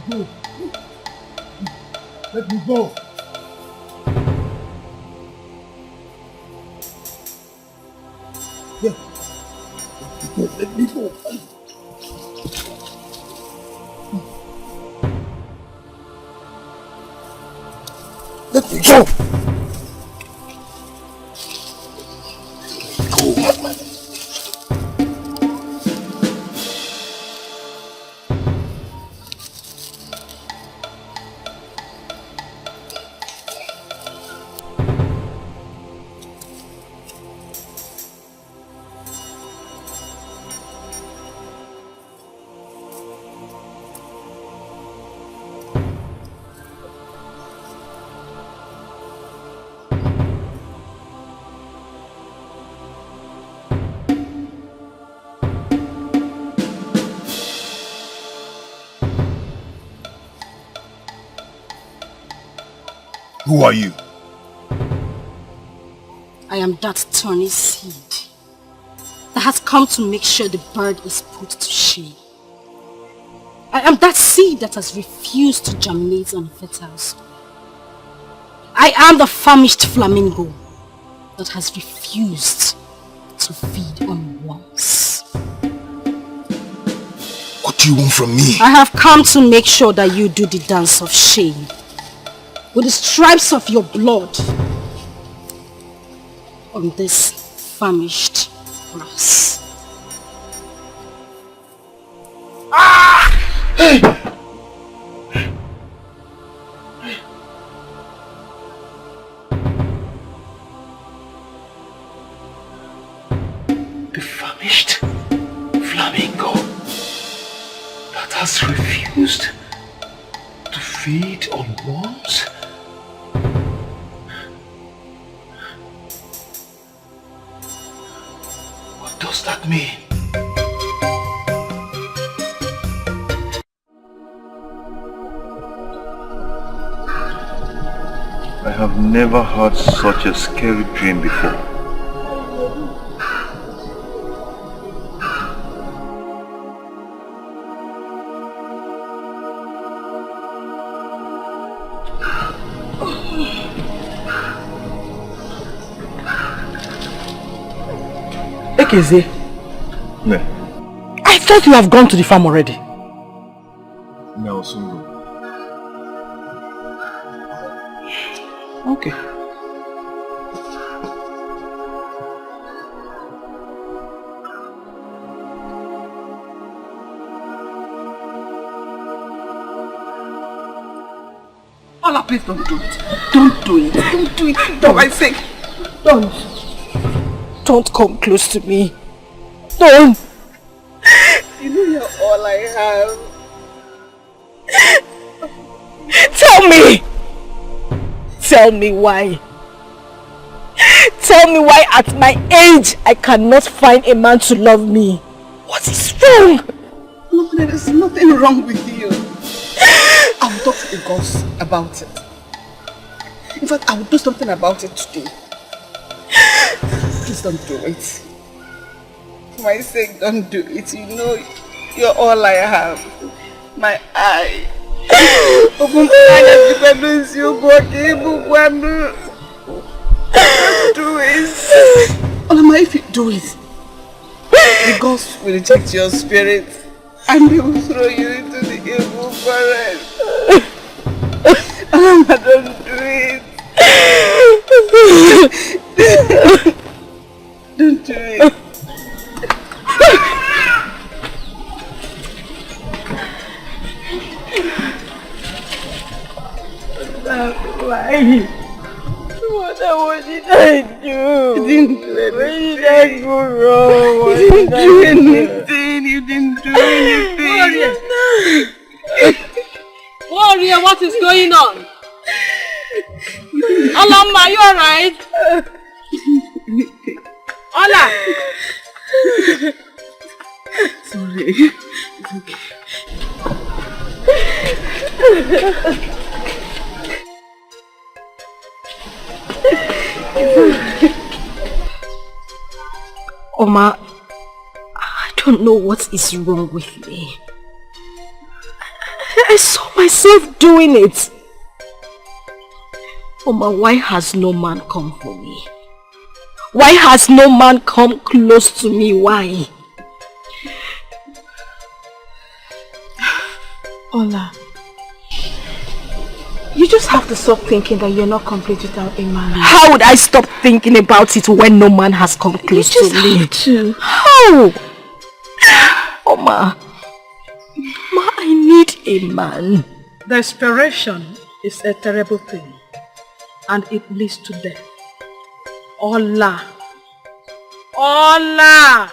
go. Let me go. Yeah. Let me go. Let me go. Who are you? I am that thorny seed that has come to make sure the bird is put to shame. I am that seed that has refused to germinate on fertile soil. I am the famished flamingo that has refused to feed on worms. What do you want from me? I have come to make sure that you do the dance of shame with the stripes of your blood on this famished grass. Ah! Hey! The famished flamingo that has refused to feed on worms? What does that mean? I have never had such a scary dream before. Ekeze, No. I thought you have gone to the farm already. No, soon. Okay. Ola, please don't do it. Don't do it. Don't do it. For my sake. Don't. Don't come close to me. Don't. You know you're all I have. Tell me. Tell me why. Tell me why at my age I cannot find a man to love me. What is wrong? No, there is nothing wrong with you. I will talk to the gods about it. In fact, I will do something about it today. Please don't do it. For my sake, don't do it. You know, you're all I have. My eye. Don't do it. Olama, if you do it, the gods will reject your spirit and they will throw you into the evil forest. Olama, don't do it. Don't do it. Why? What did I do? You didn't do anything. Where did I go wrong? You didn't do anything. You didn't do anything. Warrior, what is going on? Alama, are you alright? Ola! Sorry. It's okay. Oma, I don't know what is wrong with me. I saw myself doing it. Oma, why has no man come for me? Why has no man come close to me? Why? Ola, you just have to stop thinking that you're not complete without a man. How would I stop thinking about it when no man has come close to me? You just have to. How? Oma, I need a man. Desperation is a terrible thing, and it leads to death. Ola! Ola!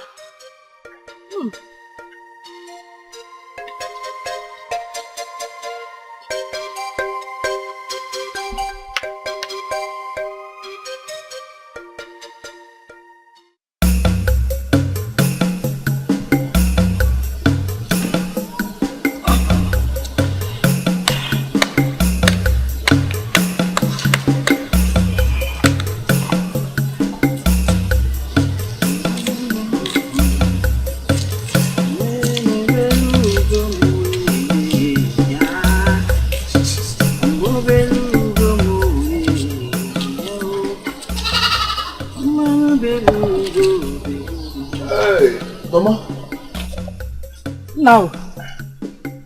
Now.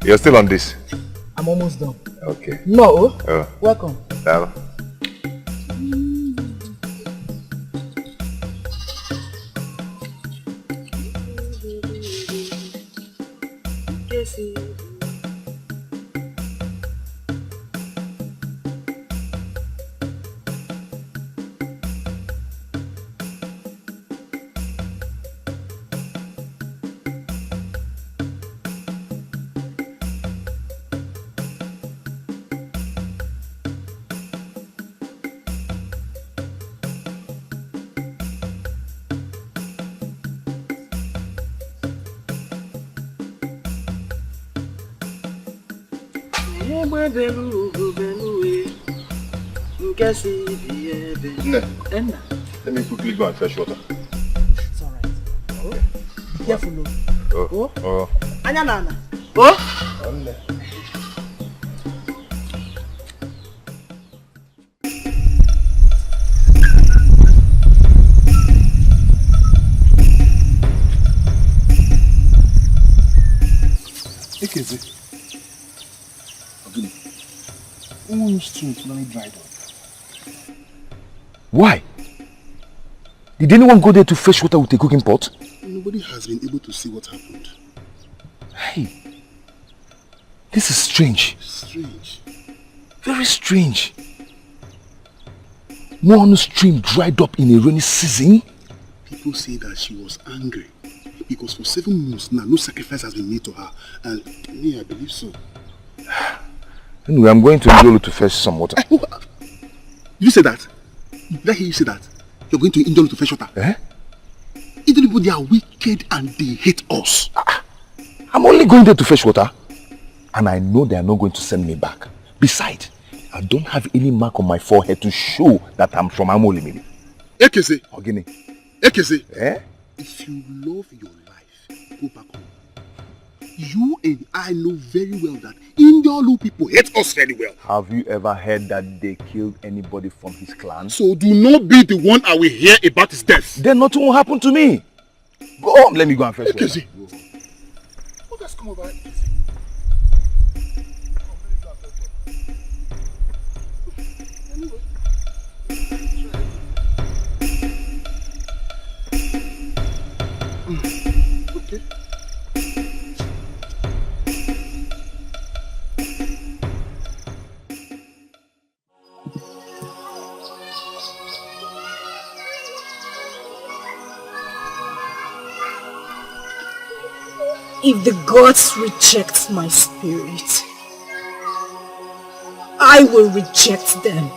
You're still on this? I'm almost done. Okay. No. Welcome. Hello. Let me quickly go and fetch water. It's alright. Okay. Careful. Oh. Anya nana. Stream totally dried up. Why? Did anyone go there to fetch water with a cooking pot? Nobody has been able to see what happened. Hey, this is strange. Strange? Very strange. One stream dried up in a rainy season? People say that she was angry because for 7 months now no sacrifice has been made to her, and me, I believe so. Anyway, I'm going to Njolo to fetch some water. You say that? Did I hear you say that? You're going to Njolo to fetch water? Eh? Even people, they are wicked and they hate us. I'm only going there to fetch water. And I know they are not going to send me back. Besides, I don't have any mark on my forehead to show that I'm from Amoli. Ekese. Ogini. Ekese. Eh? If you love your life, go back home. You and I know very well that Indiolu people hate us very well. Have you ever heard that they killed anybody from his clan? So do not be the one I will hear about his death. Then nothing will happen to me. Go home, let me go and fetch water. What has come over? Okay. If the gods reject my spirit, I will reject them.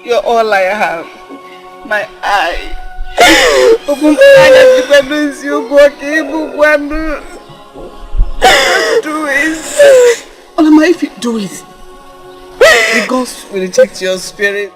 You're all I have. My eye. Do it. Olama, if you do it, the gods will reject your spirit.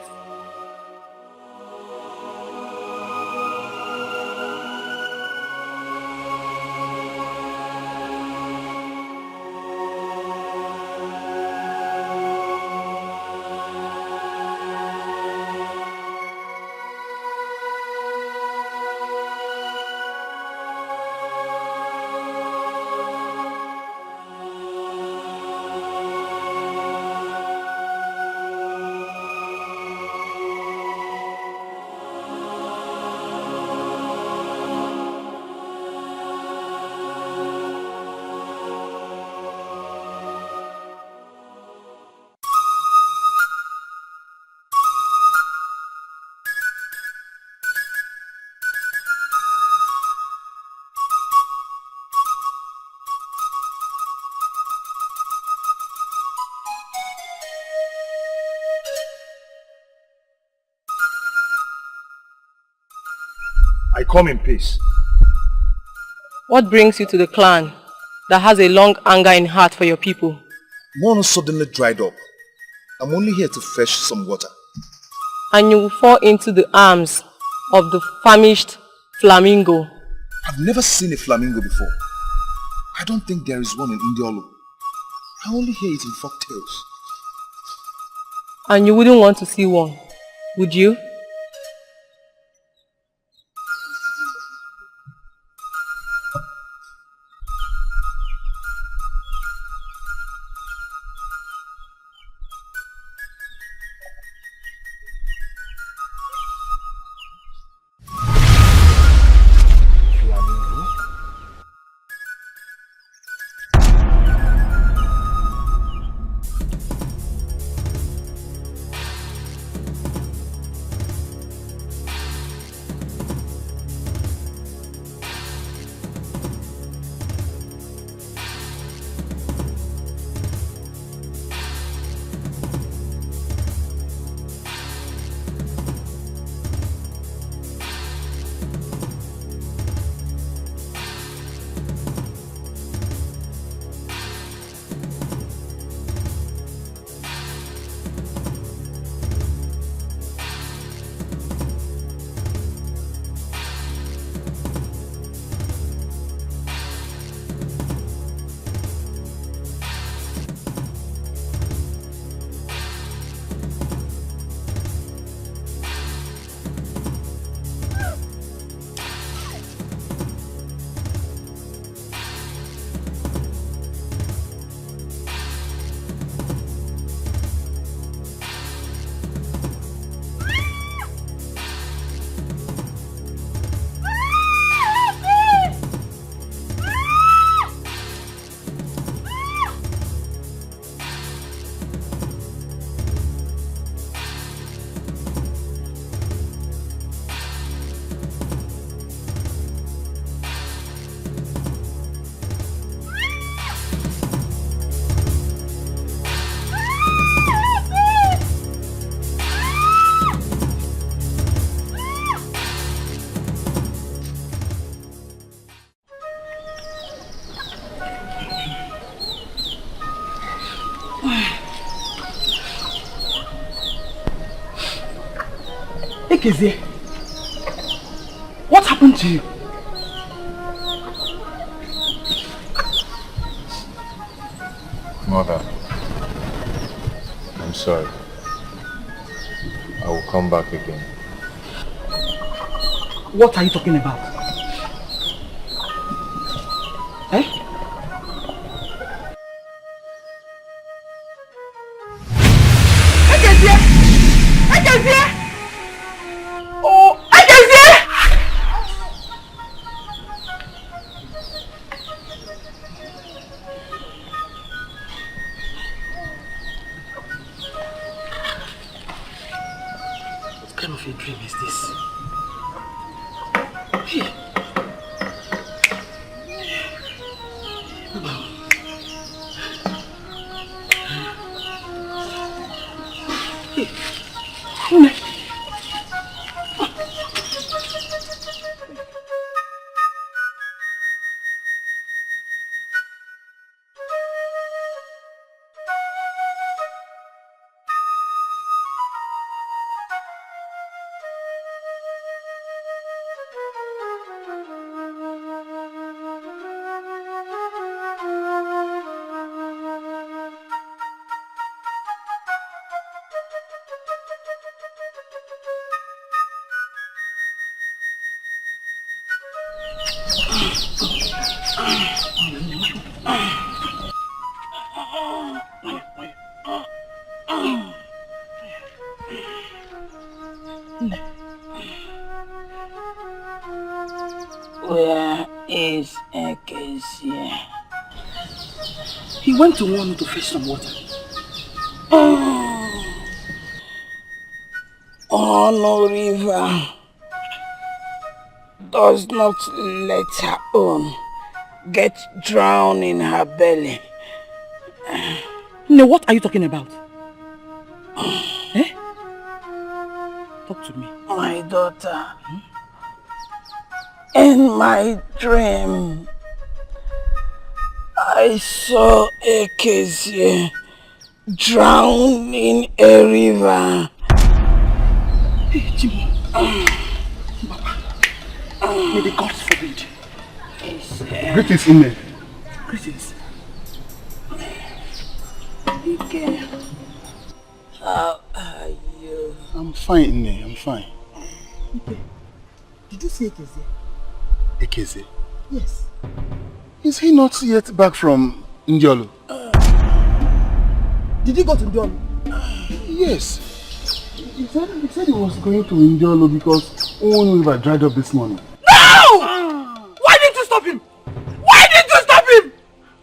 I come in peace. What brings you to the clan that has a long anger in heart for your people? Mono suddenly dried up. I'm only here to fetch some water. And you will fall into the arms of the famished flamingo. I've never seen a flamingo before. I don't think there is one in Indiolo. I only hear it in folktales. And you wouldn't want to see one, would you? Ekezie, what happened to you? Mother, I'm sorry. I will come back again. What are you talking about? Eh? Ekezie! Ekezie! Oh, Ekezie! What kind of a dream is this? Hey. Where is Ekezie? He went to Wanu to fetch some water. Ono River does not let her own get drowned in her belly. No, what are you talking about? Eh? Talk to me. My daughter, in my dream, I saw Ekezie drowned in a river. Hey, Jimbo. Papa. May the gods forbid. Greetings, Ini. Greetings. Dikeh, how are you? I'm fine, Ini. I'm fine. Okay. Did you see Ekeze? Ekeze? Yes. Is he not yet back from Njolo? Did he go to Njolo? Yes. He said he was going to Njolo because Onu River dried up this morning. No! Why didn't you stop him? Why didn't you stop him?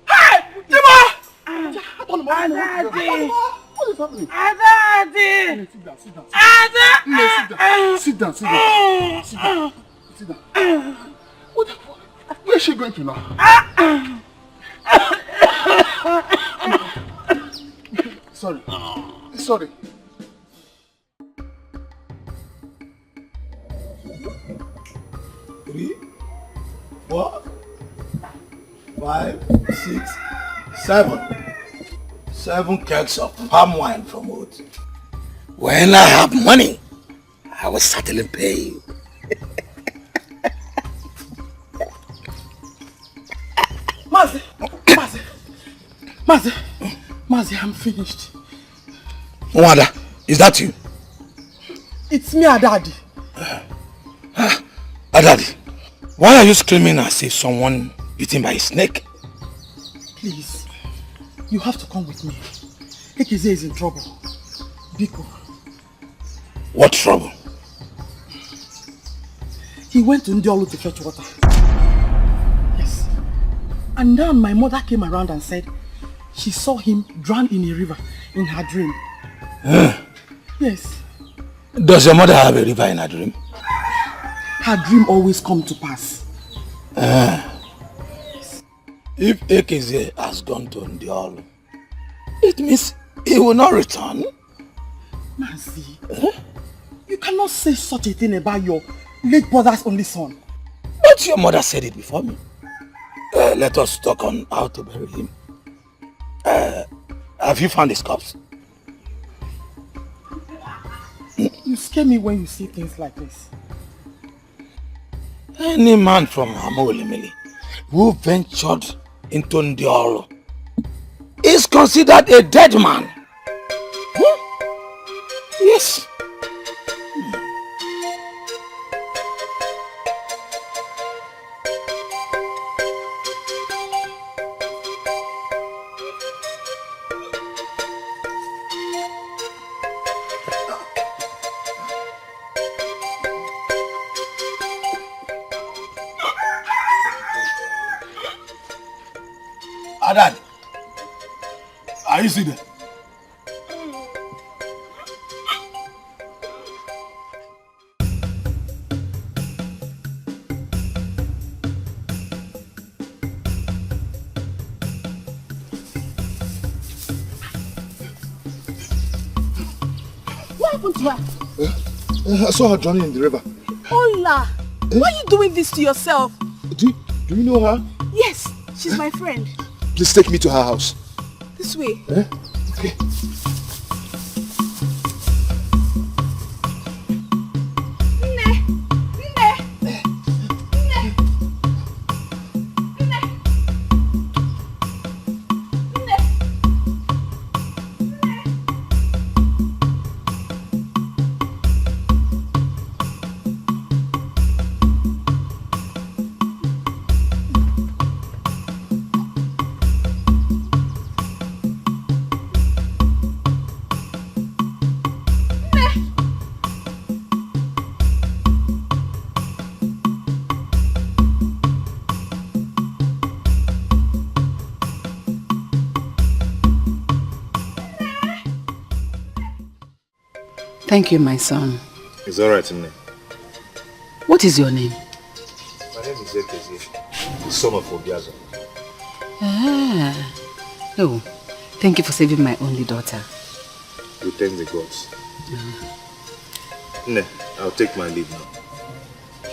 Hey! Jima! Adadi! What is happening? Adadi! Sit down, sit down. Adadi! Sit down, sit down. Sit down. Sit down. Where is she going to now? Sorry. Sorry. Three, 4, 5, 6, 7. 7 kegs of palm wine from Oat. When I have money, I will certainly pay you. Mazi, I'm finished. Wanda, is that you? It's me, Adadi. Adadi, why are you screaming as if someone bitten by a snake? Please, you have to come with me. Ekeze is in trouble. Biko. What trouble? He went to Ndiolu to fetch water. Yes. And then my mother came around and said she saw him drown in a river in her dream. Yes. Does your mother have a river in her dream? Her dream always come to pass. If Ekeze has gone to Ndiolu, it means he will not return. Mazi, you cannot say such a thing about your late brother's only son. But your mother said it before me. Let us talk on how to bury him. Have you found his corpse? You scare me when you say things like this. Any man from Amolimili who ventured into Ndiolo is considered a dead man. Yes. Adad, are you sitting there? What happened to her? I saw her drowning in the river. Hola! Why are you doing this to yourself? Do you know her? Yes, she's my friend. Please take me to her house. This way. Okay. Thank you, my son. It's alright, Nne. What is your name? My name is Ekezi, the son of Obiazo. Ah. Oh, thank you for saving my only daughter. We thank the gods. Nne, I'll take my leave now.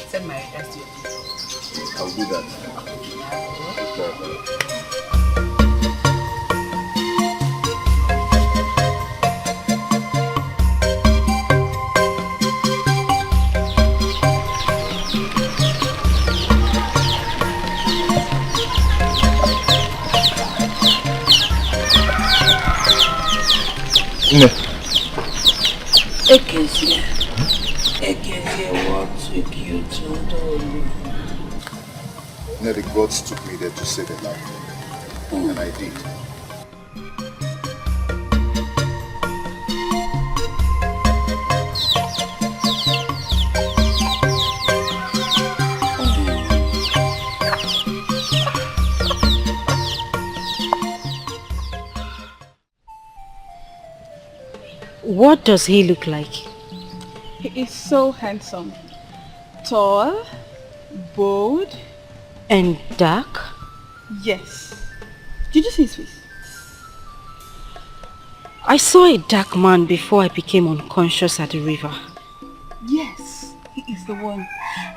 Send my regards to you. I'll do that. Ekezi, what took you to Nollywood? The gods took me there to save a life. And I did. What does he look like? He is so handsome. Tall, bold. And dark? Yes. Did you see his face? I saw a dark man before I became unconscious at the river. Yes, he is the one.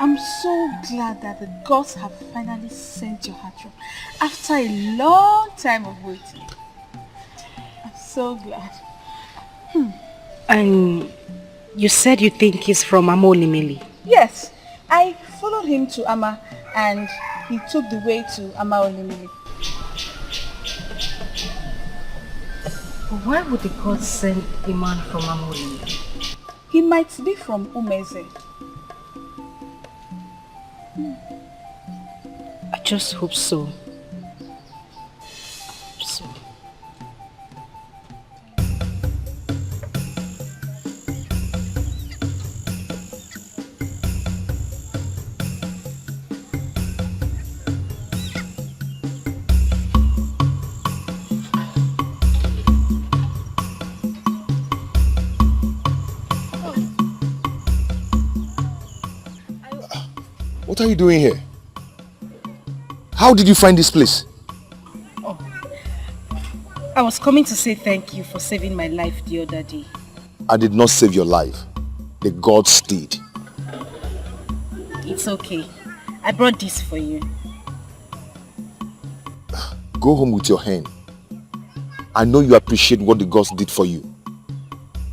I'm so glad that the gods have finally sent your heart through after a long time of waiting. I'm so glad. And you said you think he's from Amolimili? Yes, I followed him to Ama and he took the way to Amaolimili. But why would the gods send a man from Amolimili? He might be from Umeze. I just hope so. What are you doing here? How did you find this place? Oh, I was coming to say thank you for saving my life the other day. I did not save your life. The gods did. It's okay. I brought this for you. Go home with your hand. I know you appreciate what the gods did for you.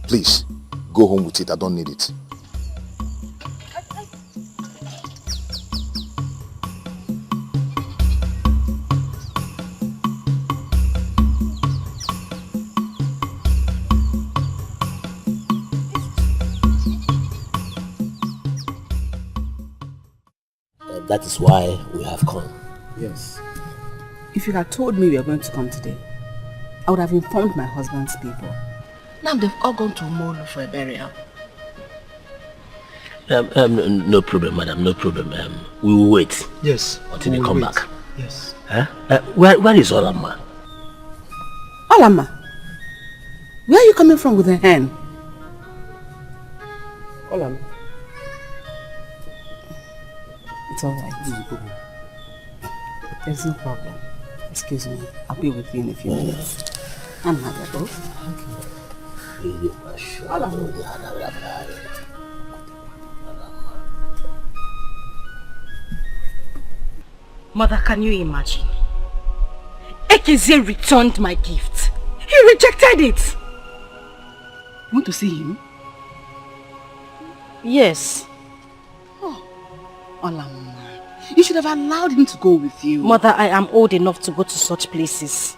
Please, go home with it. I don't need it. That is why we have come. Yes. If you had told me we were going to come today, I would have informed my husband's people. Now they've all gone to Molu for a burial. No problem, madam, no problem. We will wait. Yes. Until they come back. Yes. Huh? Where is Olama? Olama? Where are you coming from with a hen? Olama. It's alright. There's no problem. Excuse me. I'll be with you in a few minutes. I'm Nagabo. Mother, can you imagine? Ekeze returned my gift. He rejected it. You want to see him? Yes. Oh, Olama. You should have allowed him to go with you. Mother, I am old enough to go to such places.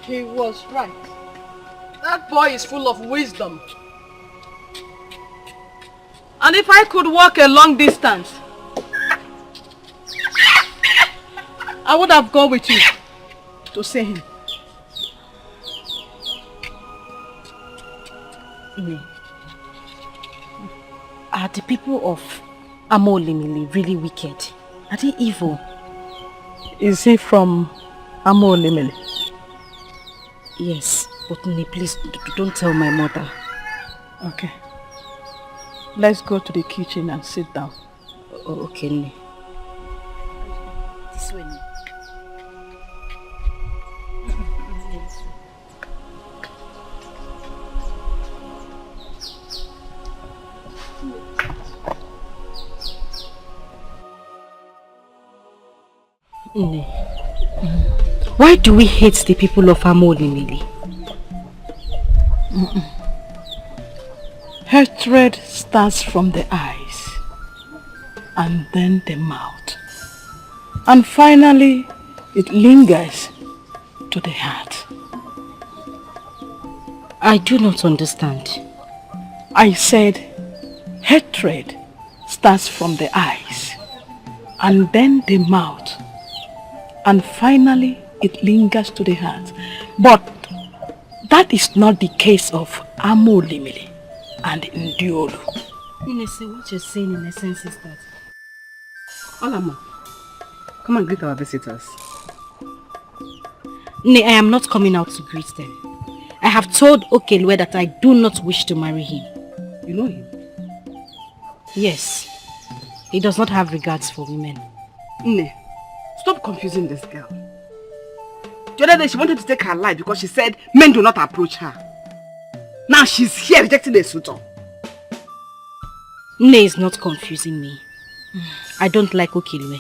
He was right. That boy is full of wisdom. And if I could walk a long distance, I would have gone with you to see him. Are the people of Amolimili really wicked? Are they evil? Is he from Amo Limele? Yes, but Nne, please don't tell my mother. Okay. Let's go to the kitchen and sit down. Okay, Nne. This way, Nne. Nne, why do we hate the people of Amo Limele? Hatred starts from the eyes, and then the mouth, and finally it lingers to the heart. I do not understand. I said hatred starts from the eyes, and then the mouth, and finally it lingers to the heart. But that is not the case of Amo Limele and Ndiolu. Inese, what you're saying in essence is that... Olama, come and greet our visitors. Nay, I am not coming out to greet them. I have told Okoli that I do not wish to marry him. You know him? Yes. He does not have regards for women. Nne, stop confusing this girl. The other day she wanted to take her life because she said men do not approach her. Now she's here rejecting a suitor. Nne is not confusing me. I don't like Okoli.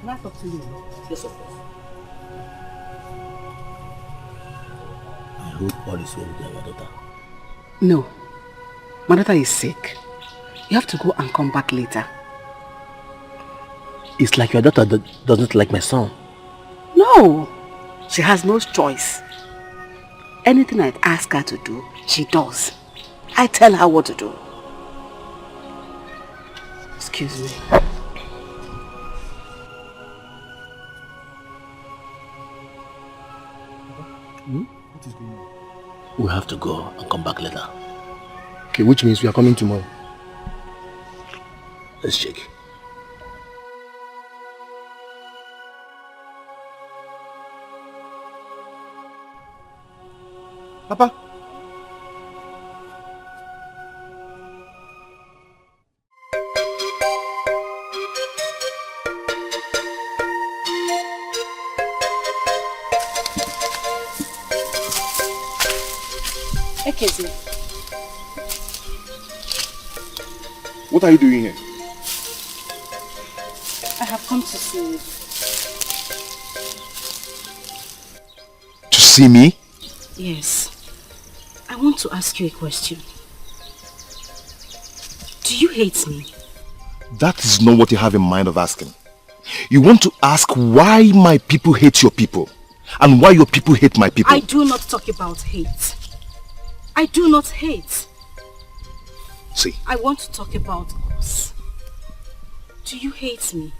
Can I talk to you? Yes, of course. I hope all is well with your daughter. No. My daughter is sick. You have to go and come back later. It's like your daughter doesn't like my son. No. She has no choice. Anything I ask her to do, she does. I tell her what to do. Excuse me. What is going on? We have to go and come back later. Okay, which means we are coming tomorrow. Let's check. Papa. Ekezi. What are you doing here? I have come to see you. To see me? Yes. I want to ask you a question. Do you hate me? That is not what you have in mind of asking. You want to ask why my people hate your people and why your people hate my people. I do not talk about hate. I do not hate. See, I want to talk about us. Do you hate me?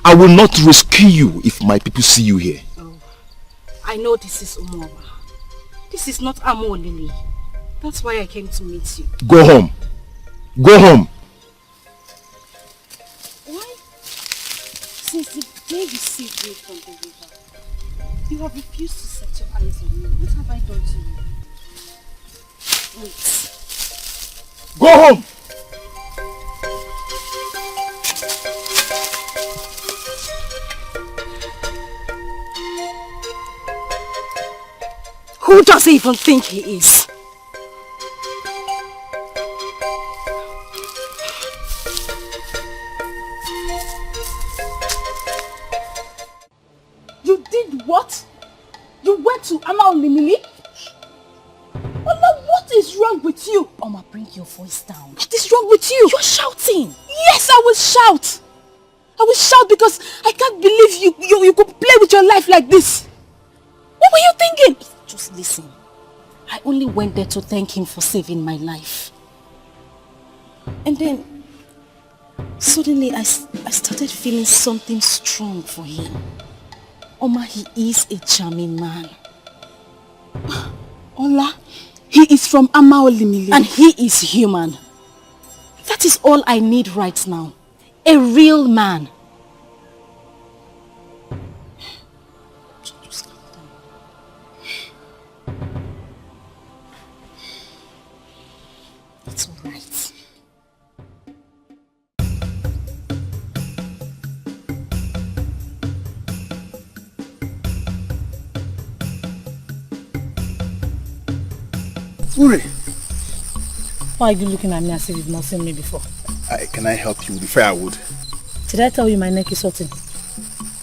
I will not rescue you if my people see you here. Oh, I know this is Umowa. This is not Amo Limele. That's why I came to meet you. Go home. Go home. Why? Since the day you saved me from the river, you have refused to set your eyes on me. What have I done to you? Wait. Go home. Who does he even think he is? You did what? You went to Amo Limele? Ola, what is wrong with you? Oma, bring your voice down. What is wrong with you? You're shouting. Yes, I will shout. I will shout because I can't believe you could play with your life like this. What were you thinking? Just listen. I only went there to thank him for saving my life. And then suddenly I started feeling something strong for him. Oma, he is a charming man. Ola, he is from Amaolimile. And he is human. That is all I need right now. A real man. Just calm down. It's all right. Uri, Why are you looking at me as if you've not seen me before? can I help you with the firewood? Did I tell you my neck is hurting?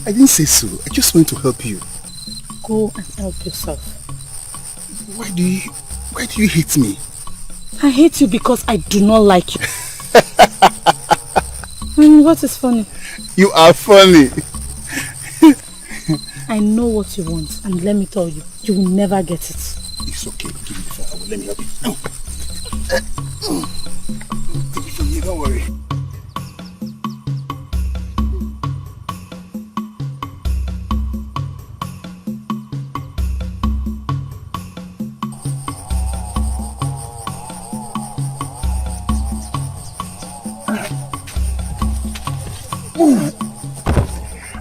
I didn't say so. I just want to help you. Go and help yourself. Why do you hate me? I hate you because I do not like you. What is funny? You are funny. I know what you want, and let me tell you, you will never get it. It's okay. Give me the firewood. Let me help you. No. Take it from me. Don't worry.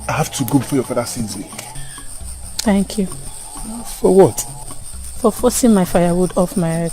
I have to go before your father sees me. Thank you. For what? For forcing my firewood off my head.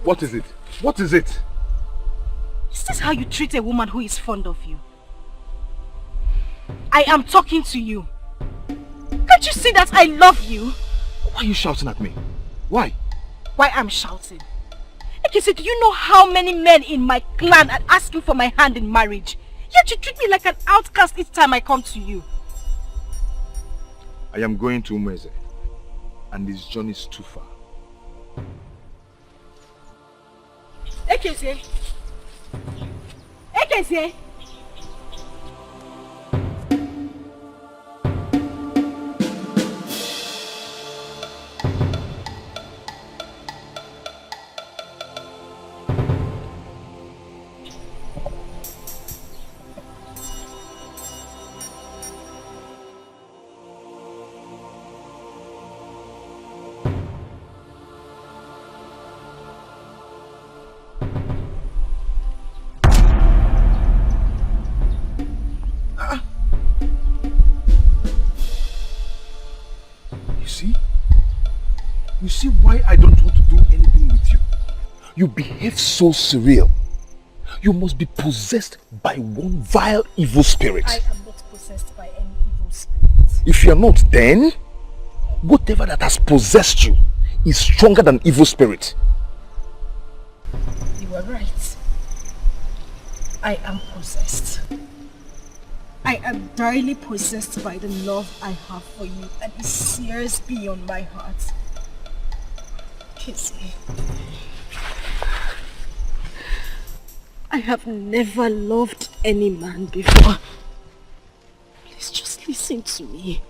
What is it? What is it? Is this how you treat a woman who is fond of you? I am talking to you. Can't you see that I love you? Why are you shouting at me? Why? Why I'm shouting? Ekese, do you know how many men in my clan are asking for my hand in marriage? Yet you treat me like an outcast each time I come to you. I am going to Umeze, and this journey is too far. Ekese! Ekese! You see why I don't want to do anything with you? You behave so surreal. You must be possessed by one vile evil spirit. I am not possessed by any evil spirit. If you are not, then whatever that has possessed you is stronger than evil spirit. You are right. I am possessed. I am direly possessed by the love I have for you, and it sears beyond my heart. Kiss me. I have never loved any man before. Please just listen to me.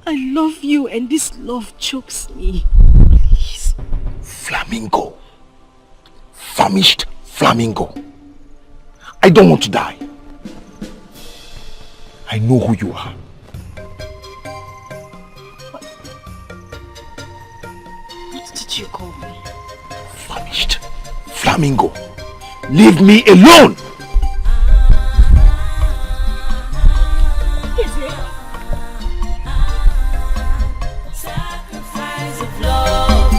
I love you and this love chokes me. Please. Flamingo. Famished flamingo. I don't want to die. I know who you are. What did you call me? Famished flamingo. Leave me alone! Sacrifice of love.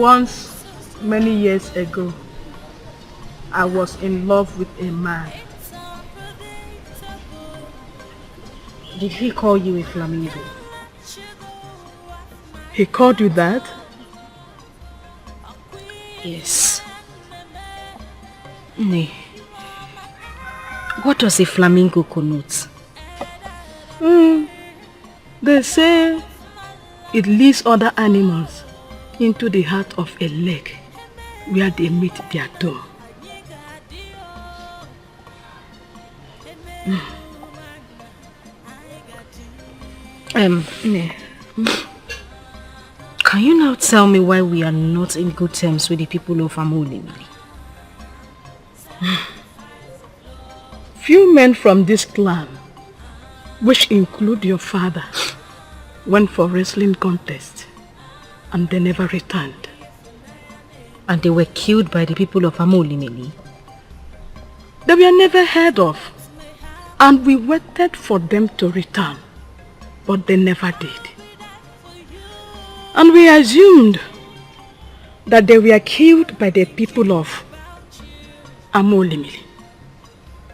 Once, many years ago, I was in love with a man. Did he call you a flamingo? He called you that? Yes. Nee. What does a flamingo connote? They say it leads other animals into the heart of a lake where they meet their door. Nee. Can you now tell me why we are not in good terms with the people of Okoli? Few men from this clan, which include your father, went for wrestling contest and they never returned. And they were killed by the people of Okoli? They were never heard of, and we waited for them to return, but they never did. And we assumed that they were killed by the people of Okoli.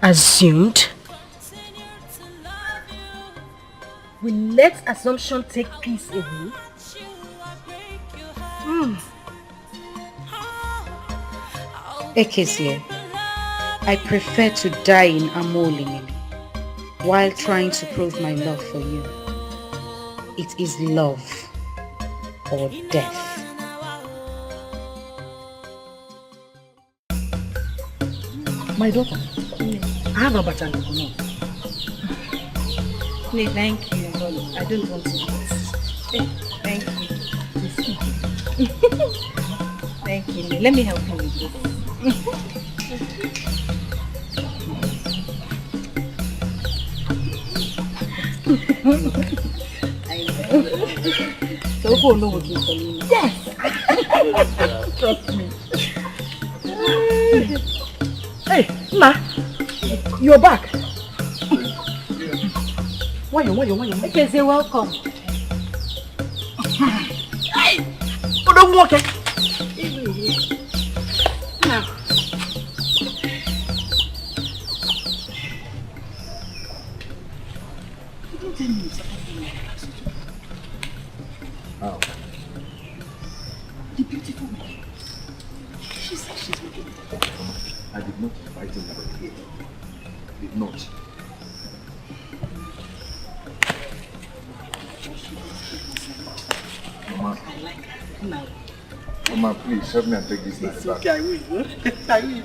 Assumed? We let assumption take peace away? Ekezie, I prefer to die in Okoli while trying to prove my love for you. It is love or death. My daughter, I have a bachan to come. No, thank you. I don't want to eat. Thank you. Thank you. Let me help you with this. I know. So who know what you're saying? Yes! Trust me. Hey, Ma, you're back. Why you? Okay, say welcome. Hey, don't walk it. Now. How? The beautiful woman. She said she's making it. I did not invite him here. Did not. Mama, please help me and take this knife back. Okay, I will. I will.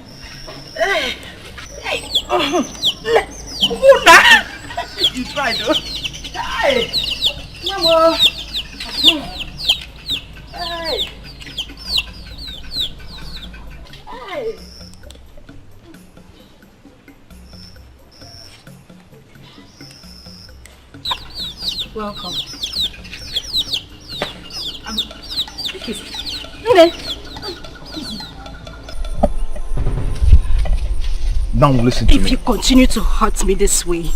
Hey! Muna! You tried, though. Hey! Mama! Hey! Hey! Welcome. Now listen to me. If you continue to hurt me this way,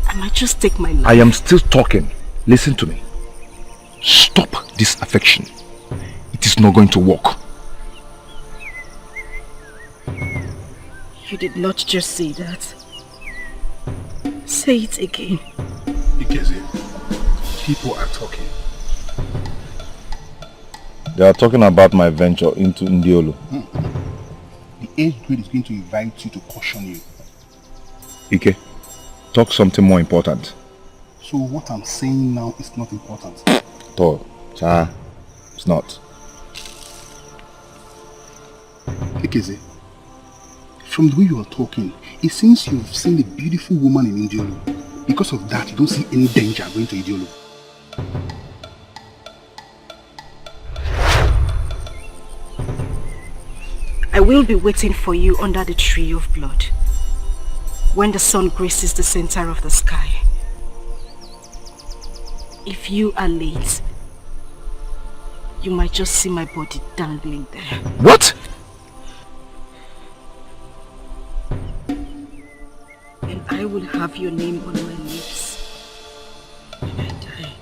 I might just take my life. I am still talking. Listen to me. Stop this affection. It is not going to work. You did not just say that. Say it again. Ekezie, people are talking. They are talking about my venture into Ndiolo. The 8th grade is going to invite you to caution you. Ike, talk something more important. So what I'm saying now is not important. It's not. Ekezie, from the way you are talking, it seems you've seen a beautiful woman in Ndiolo. Because of that, you don't see any danger going to Ndiolo. I will be waiting for you under the tree of blood when the sun graces the center of the sky. If you are late, you might just see my body dangling there. What? And I will have your name on my lips when I die.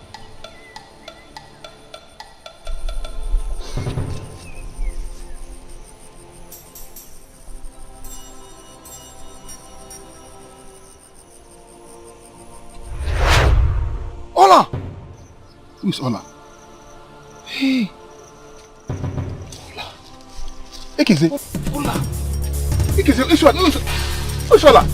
Ola! Who is Ola? Hey! Ola. Ekeze. Ola. Ekeze, who's Ola?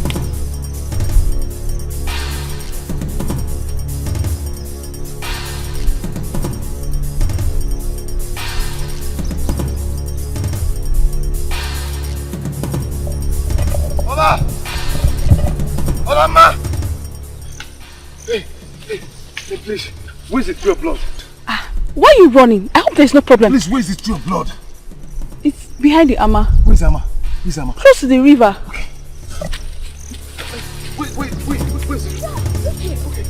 Ola! Ola, ma! Hey, please. Where's the tree of blood? Why are you running? I hope there's no problem. Please, where's the tree of blood? It's behind the Ama. Where's Ama? Where's Ama? Close to the river. Okay. Wait, where's it? Okay.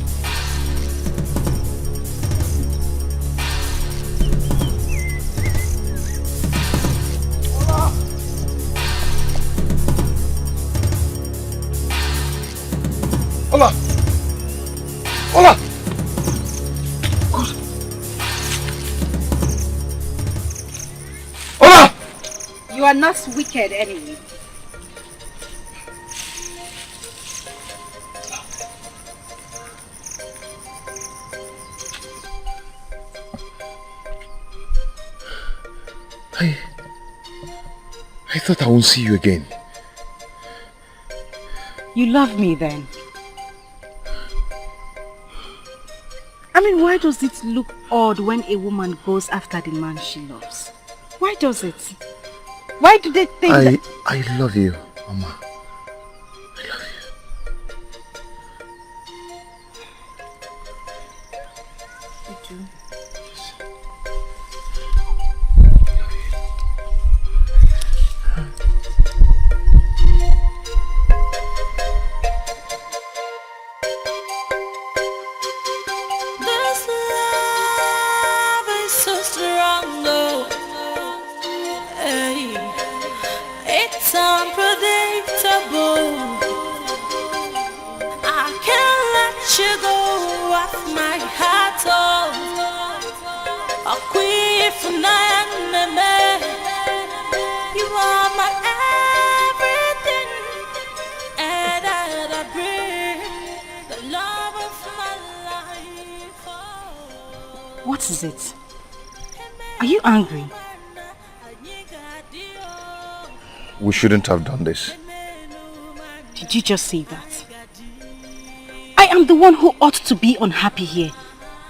Ola! Ola! Ola! You are not wicked anyway. I thought I won't see you again. You love me then. I mean, why does it look odd when a woman goes after the man she loves? Why does it? Why do they think that... I love you, Mama. I love you. You do? This love is so strong, though. Hey, it's unpredictable. I can't let you go off my heart, oh. I'll quit for nothing. You are my everything, and I bring the love of my life. Oh. What is it? Are you angry? We shouldn't have done this. Did you just say that? I am the one who ought to be unhappy here.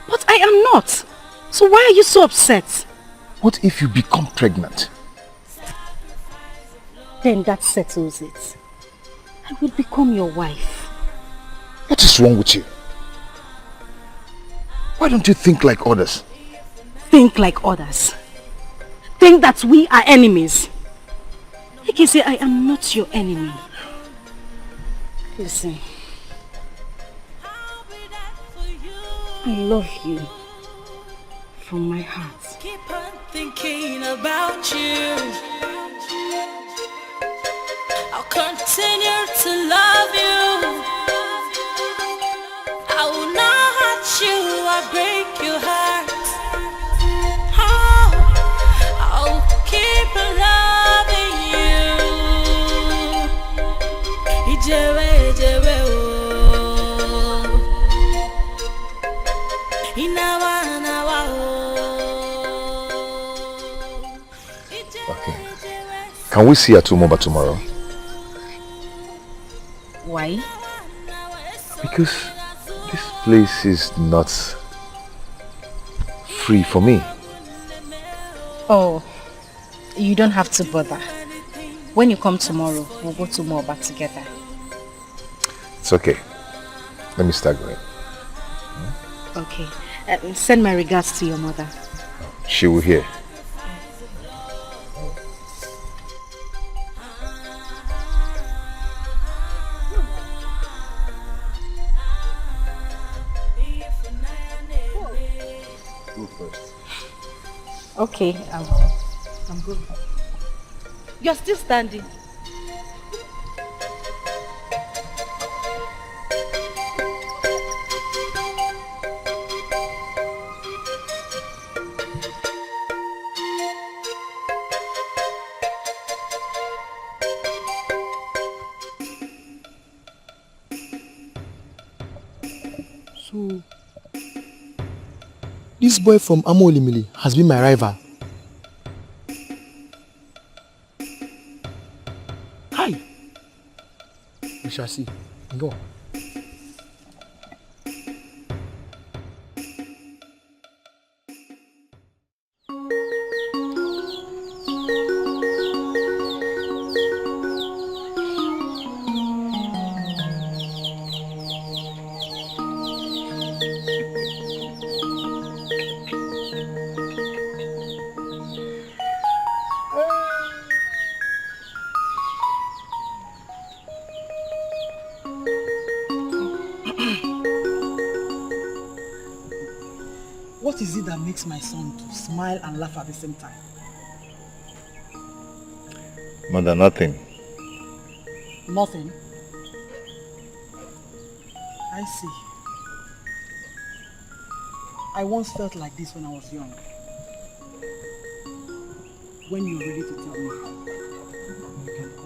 But I am not. So why are you so upset? What if you become pregnant? Then that settles it. I will become your wife. What is wrong with you? Why don't you think like others? Think like others. Think that we are enemies. I can say I am not your enemy. Listen. I love you from my heart. Keep on thinking about you. I'll continue to love you. I will not hurt you or break your heart. Oh, I'll keep loving you. Ijewe, Ijewe, oh. Inawa, Inawa, oh. Okay. Can we see Atumoba tomorrow? Why? Because this place is not free for me. Oh, you don't have to bother. When you come tomorrow, we'll go to Moba together. It's okay. Let me start going. Okay. Send my regards to your mother. She will hear. Go first. Okay, I'm good. You're still standing. So, This boy from Amolimili has been my rival. Hi. We shall see. Go. What is it that makes my son to smile and laugh at the same time? Mother, nothing. Nothing? I see. I once felt like this when I was young. When you're ready to tell me, you can go.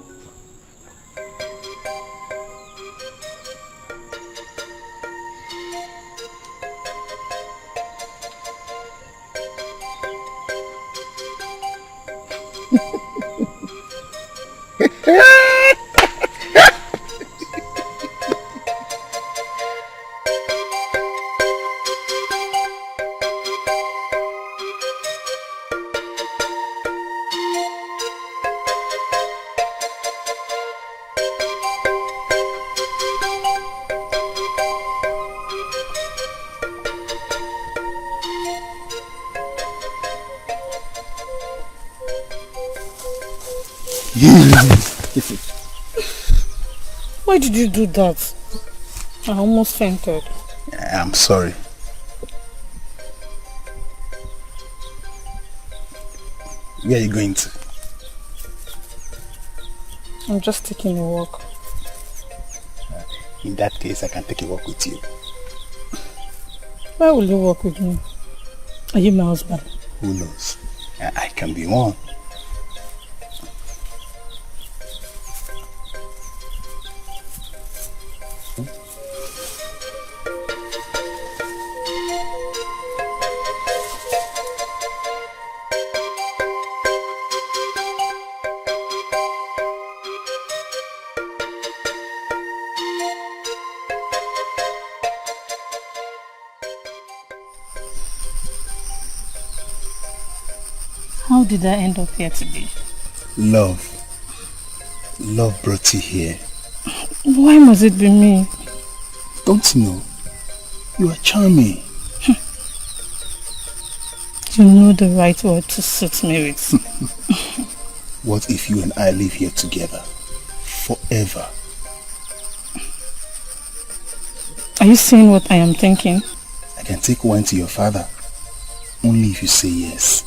Why did you do that? I almost fainted. I'm sorry. Where are you going to? I'm just taking a walk. In that case, I can take a walk with you. Why will you walk with me? Are you my husband? Who knows? I can be one. How did I end up here today? Love. Love brought you here. Why must it be me? Don't you know? You are charming. You know the right word to suit me with. What if you and I live here together? Forever. Are you seeing what I am thinking? I can take wine to your father. Only if you say yes.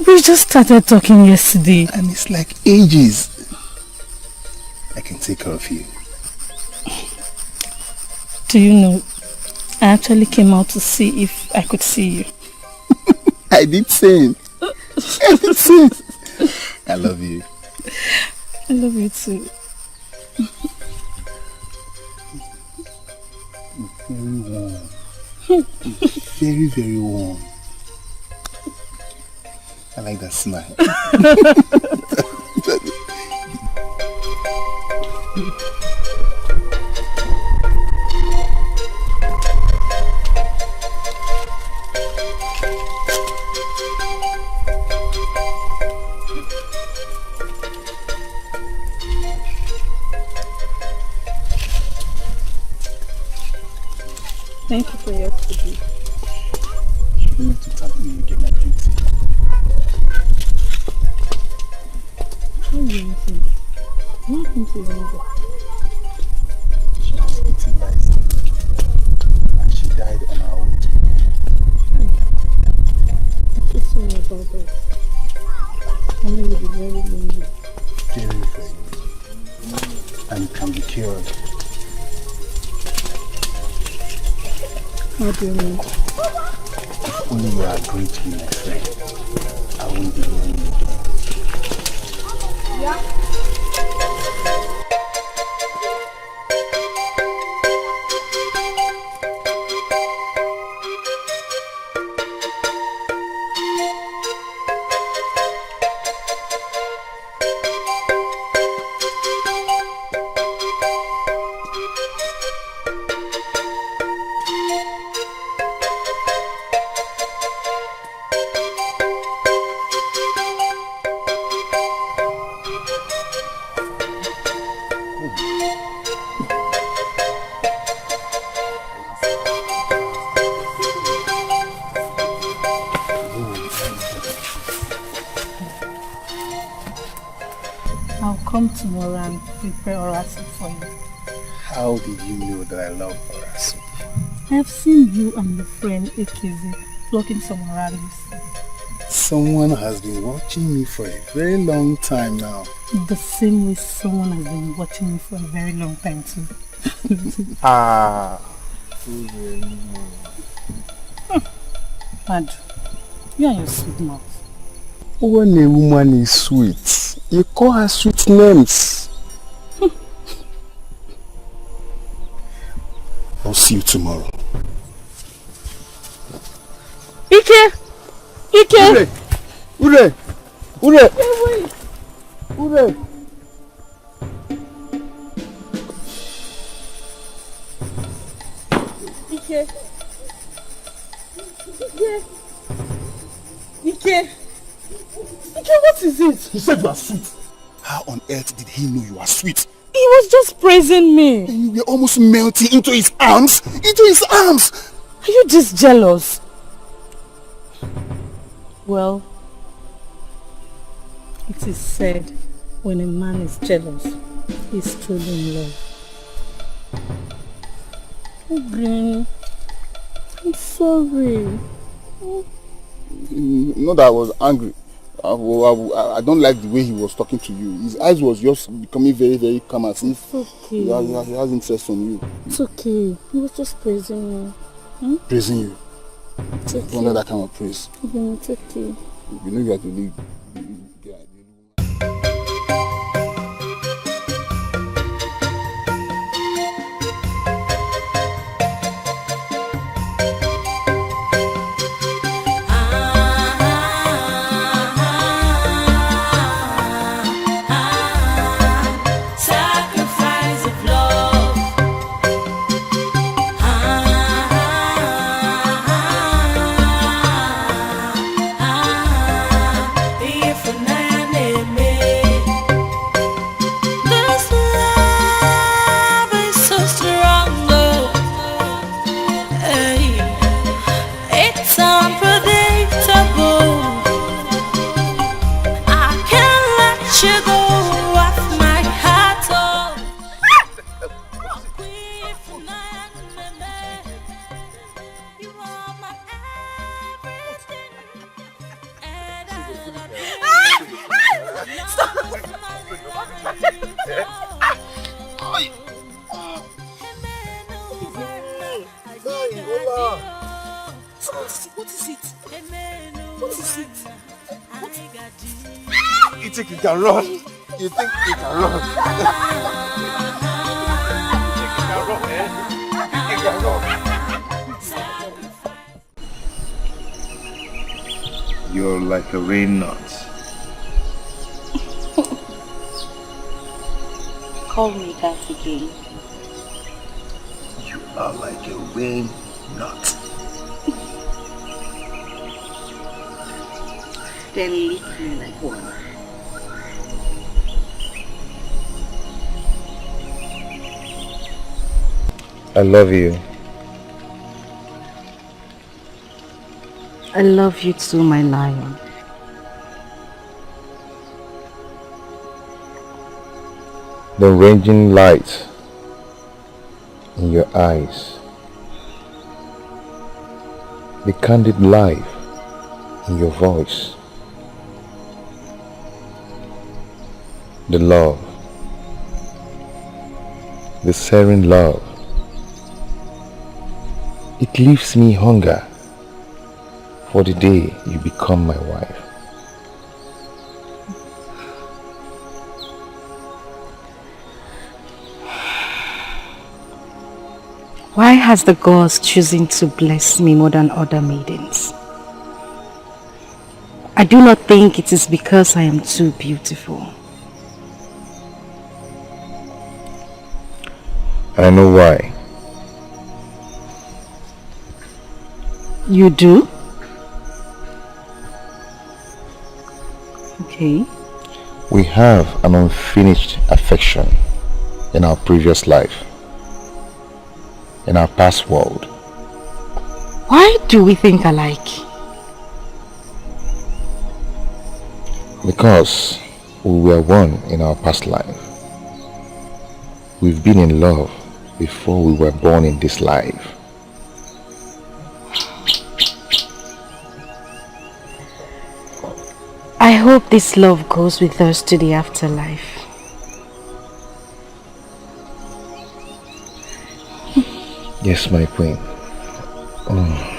We just started talking yesterday. And it's like ages. I can take care of you. Do you know, I actually came out to see if I could see you. I did same. I did same. I love you. I love you too. Very warm. Very, very warm. I like that smile. Thank you for yesterday. You need to thank me when you get my drinks. How are you anything? What happened to your mother? She was eaten by a snake and she died on her own. I feel sorry about that. I know you'll be very lonely. Very, very lonely. And it can be cured. How do you mean? If only you agree to be my friend, I won't be lonely again. Yeah? come tomorrow and prepare oral soup for you. How did you know that I love oral soup? I have seen you and your friend Ekeze plucking some oral leaves. Someone has been watching me for a very long time now. The same way someone has been watching me for a very long time too. Mad, you and your sweet mouth. When a woman is sweet, you call her sweet names. I'll see you tomorrow. Ike! Ike! Ure! Ure! Ure! Ike! Ike! Ike, what is it? He said you are sweet. How on earth did he know you are sweet? He was just praising me. And you were almost melting into his arms. Into his arms! Are you just jealous? Well, it is said when a man is jealous, he's truly in love. Oh, Green, I'm sorry. Not that I was angry. I don't like the way he was talking to you. His eyes was just becoming very, very calm as if okay. he has interest on you. It's okay. He was just praising you. Praising you. It's okay. Don't let that kind of praise. It's okay. You know you have to leave. You think you can run? You think you can run? You think you can run, eh? You think you can run? You're like a rain nut. Call me that again. You are like a rain nut. Then lick me like one. I love you. I love you too, my lion. The ranging light in your eyes, the candid life in your voice, the love, the serene love. It leaves me hunger for the day you become my wife. Why has the gods chosen to bless me more than other maidens? I do not think it is because I am too beautiful. I know why. You do? Okay. We have an unfinished affection in our previous life, in our past world. Why do we think alike? Because We were one in our past life. We've been in love before we were born in this life. I hope this love goes with us to the afterlife. Yes, my queen. Oh.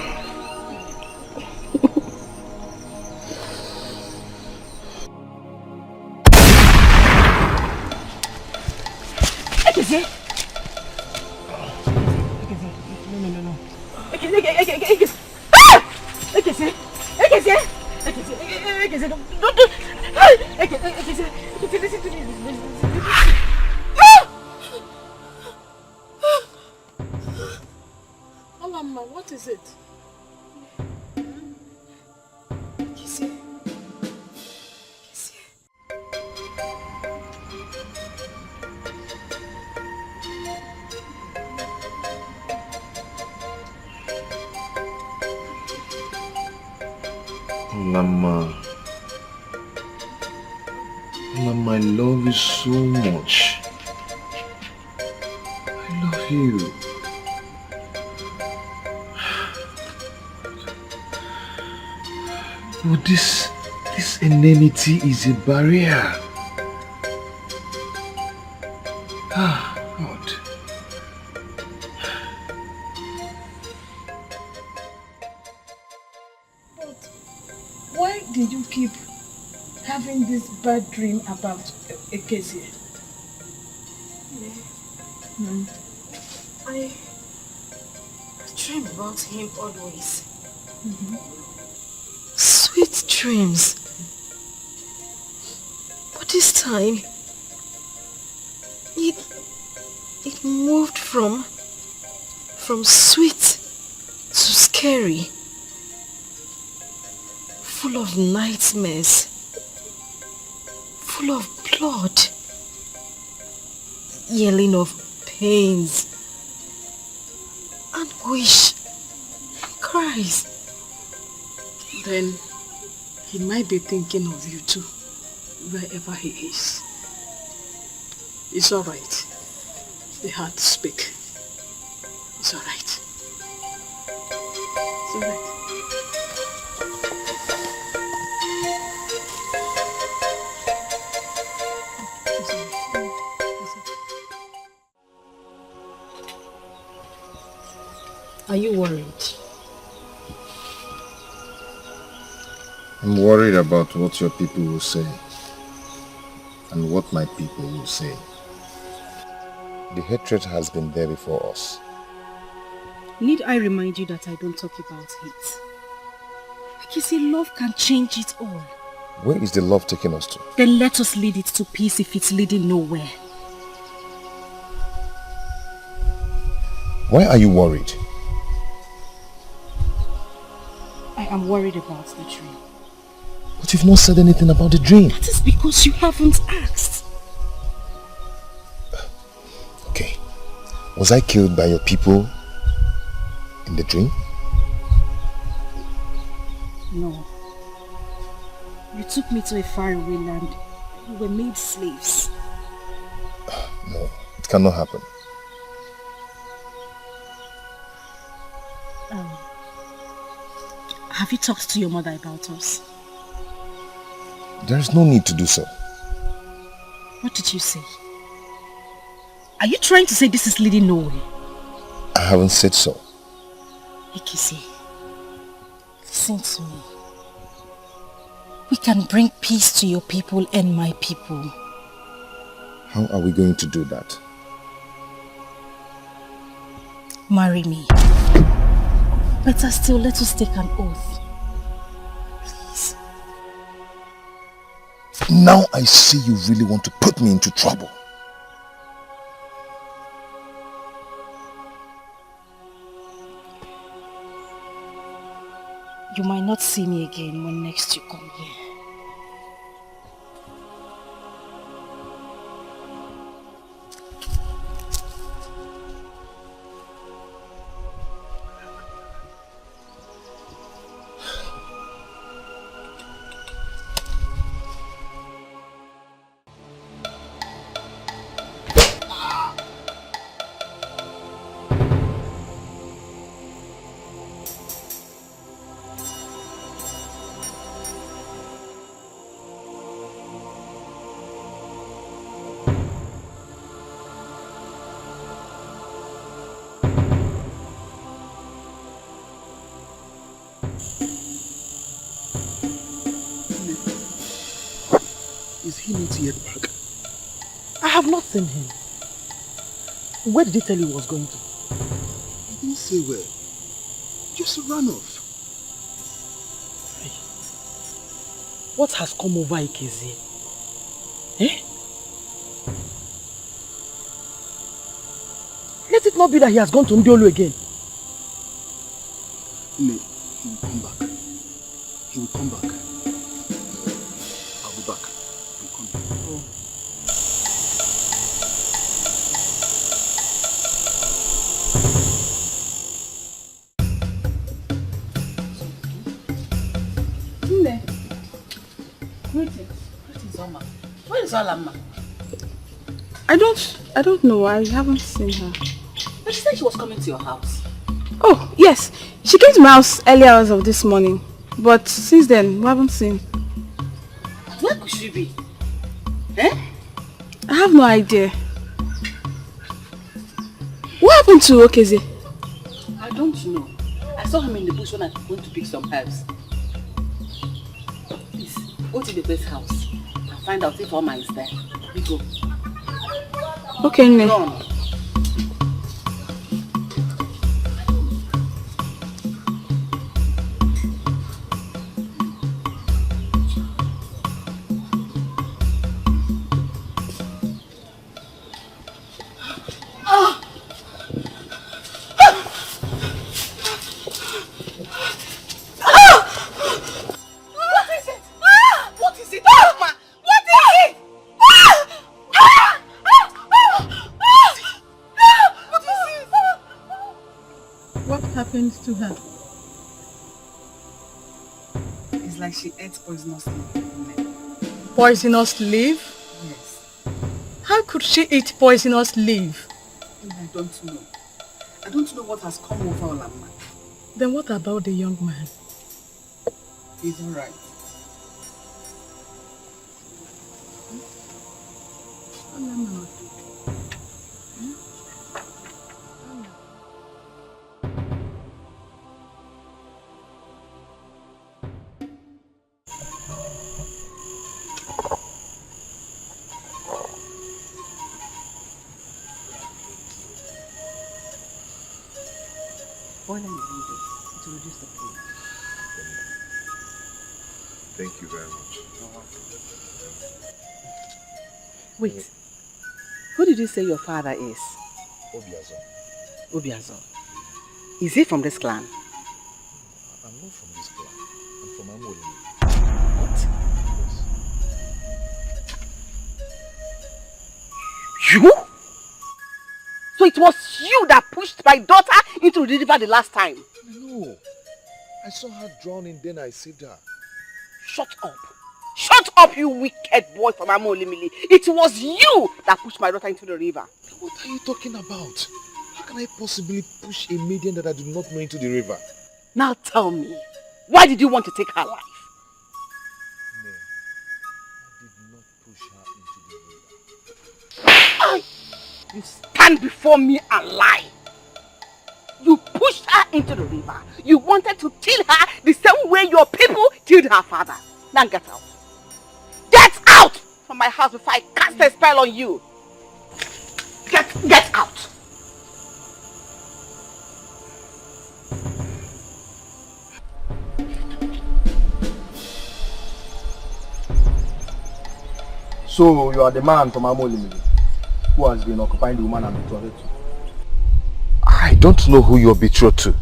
What is it? Mama. Mama, I love you so much. I love you. But this enmity is a barrier. Ah, God. But why did you keep having this bad dream about Ekezie? I dream about him always. Sweet dreams. But this time, it moved from sweet to scary, full of nightmares, full of blood, yelling of pains, anguish, cries. Then he might be thinking of you too, wherever he is. It's alright. The heart speak. It's alright. It's alright. Are you worried? I'm worried about what your people will say and what my people will say. The hatred has been there before us. Need I remind you that I don't talk about hate? Like you say, love can change it all. Where is the love taking us to? Then let us lead it to peace if it's leading nowhere. Why are you worried? I am worried about the dream. But you've not said anything about the dream. That is because you haven't asked. Okay. Was I killed by your people in the dream? No. You took me to a faraway land. We were made slaves. No, it cannot happen. Have you talked to your mother about us? There is no need to do so. What did you say? Are you trying to say this is leading nowhere? I haven't said so. Ikisi, listen to me. We can bring peace to your people and my people. How are we going to do that? Marry me. Better still, let us take an oath. Please. Now I see you really want to put me into trouble. You might not see me again when next you come here. Is he not yet back? I have not seen him. Where did he tell you he was going to? He didn't say where. Just ran off. Hey. What has come over Ikeze? Eh? Let it not be that he has gone to Ndiolu again. No, he will come back. He will come back. I'll be back. I'm coming. Oh. Nne. Greetings. Greetings, Oma. Where is Alamma? I don't know. I haven't seen her. But she said she was coming to your house. Oh, yes. She came to my house early hours of this morning. But since then, we haven't seen. Where could she be? Eh? I have no idea. What happened to Okeze? I don't know. I saw him in the bush when I went to pick some herbs. Please, go to the best house and find out if Oma is there. We go. Okay, Nne. Go on. To her. It's like she ate poisonous leaf. Poisonous leaf? Yes. How could she eat poisonous leaf? I don't know. I don't know what has come over Olamma. Then what about the young man? He's alright. Olamma. To reduce the pain. Thank you very much. Wait. Who did you say your father is? Obiazo. Obiazo. Is he from this clan? I'm not from this clan. I'm from Amoli. What? You? So it was you that pushed my daughter into the river the last time? No. I saw her drowning, then I saved her. Shut up. Shut up, you wicked boy from Amolimili. It was you that pushed my daughter into the river. What are you talking about? How can I possibly push a maiden that I do not know into the river? Now tell me, why did you want to take her life? No, I did not push her into the river. You stand before me and lie. You pushed her into the river. You wanted to kill her the same way your people killed her father. Now get out. Get out from my house before I cast a spell on you. Get out. So you are the man from Amolimili who has been occupying the woman I'm betrothed to? I don't know who you're betrothed to.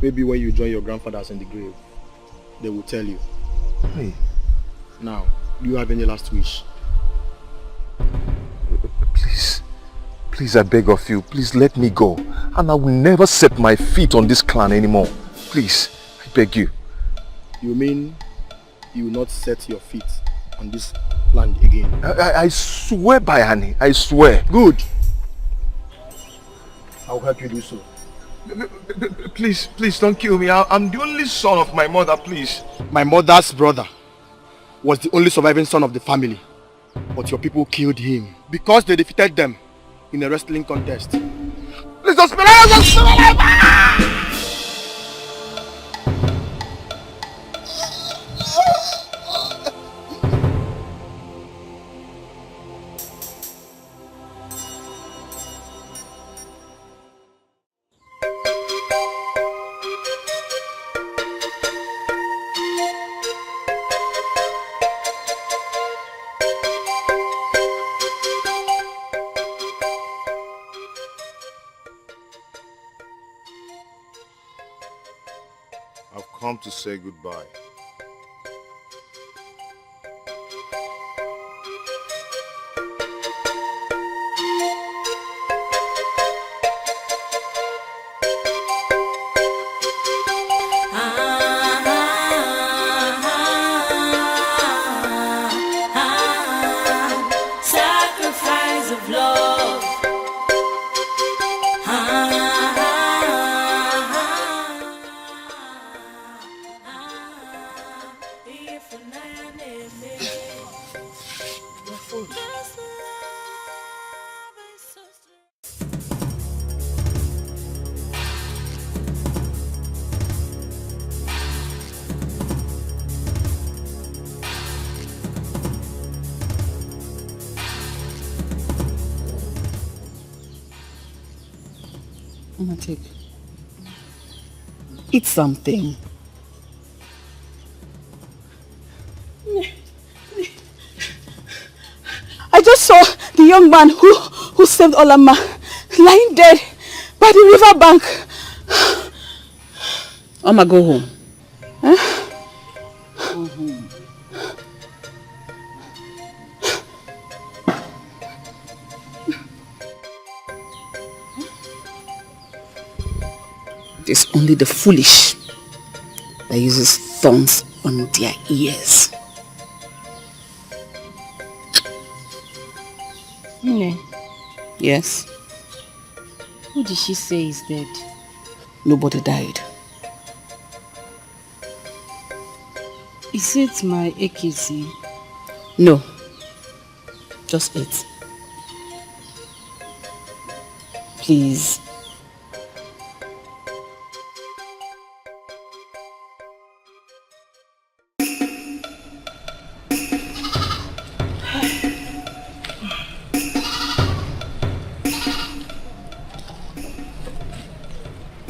Maybe when you join your grandfathers in the grave, they will tell you. Hey. Now, do you have any last wish? Please, I beg of you, please let me go. And I will never set my feet on this clan anymore. Please, I beg you. You mean you will not set your feet on this land again? I swear by Annie, I swear. Good. I will help you do so. Please don't kill me. I'm the only son of my mother, please. My mother's brother was the only surviving son of the family. But your people killed him because they defeated them in a wrestling contest. Please don't spare me! I've come to say goodbye. Sacrifice of love. Take. Eat something. I just saw the young man who saved Olama lying dead by the river bank. Oma, go home. Huh? Go home. It's only the foolish that uses thorns on their ears. Nne, Yes? who did she say is dead? Nobody died. Is it my AKC? No. Just eat. Please.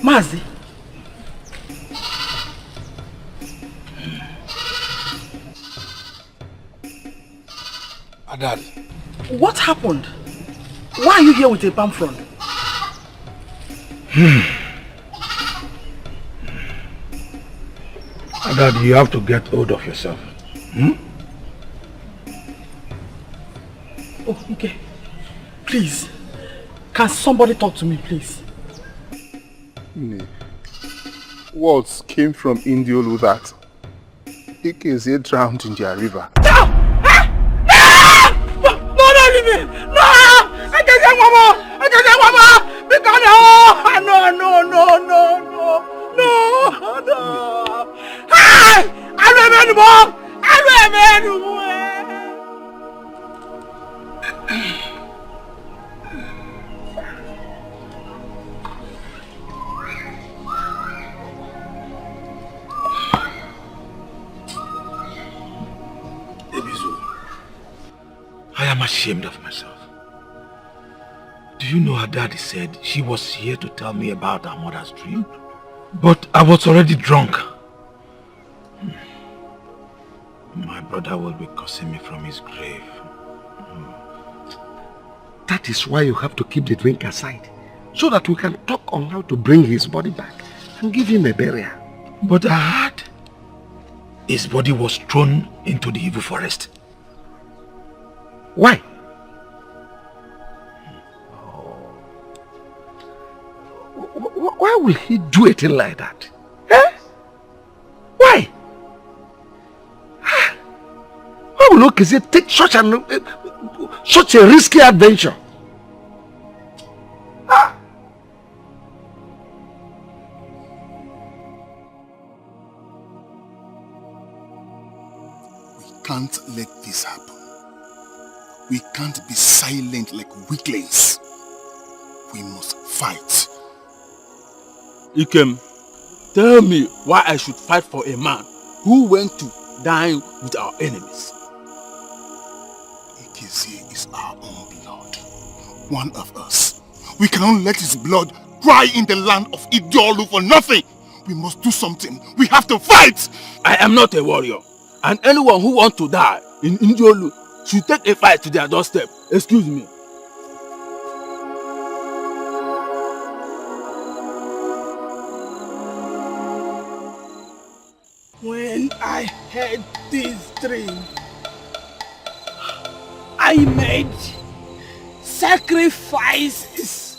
Mazi. Adad, what happened? Why are you here with a palm frond? Adad, you have to get hold of yourself. Oh, okay. Please, can somebody talk to me, please? Words came from Indiolu that Dikeh drowned in their river. No, leave me! No! I can't say mama! I can't say mama! Because no! Hey! I don't have any more! I don't have any more! I am ashamed of myself. Do you know her daddy said she was here to tell me about her mother's dream? But I was already drunk. My brother will be cursing me from his grave. That is why you have to keep the drink aside, so that we can talk on how to bring his body back and give him a burial. But I heard his body was thrown into the evil forest. Why? Why will he do a thing like that? Eh? Why? Why will Okeze take such a risky adventure? We can't let this happen. We can't be silent like weaklings. We must fight. Ikem, tell me why I should fight for a man who went to dine with our enemies. Okeze is our own blood. One of us. We cannot let his blood cry in the land of Idiolu for nothing. We must do something. We have to fight. I am not a warrior, and anyone who wants to die in Idiolu should take a fight to their doorstep. Excuse me. When I heard this dream, I made sacrifices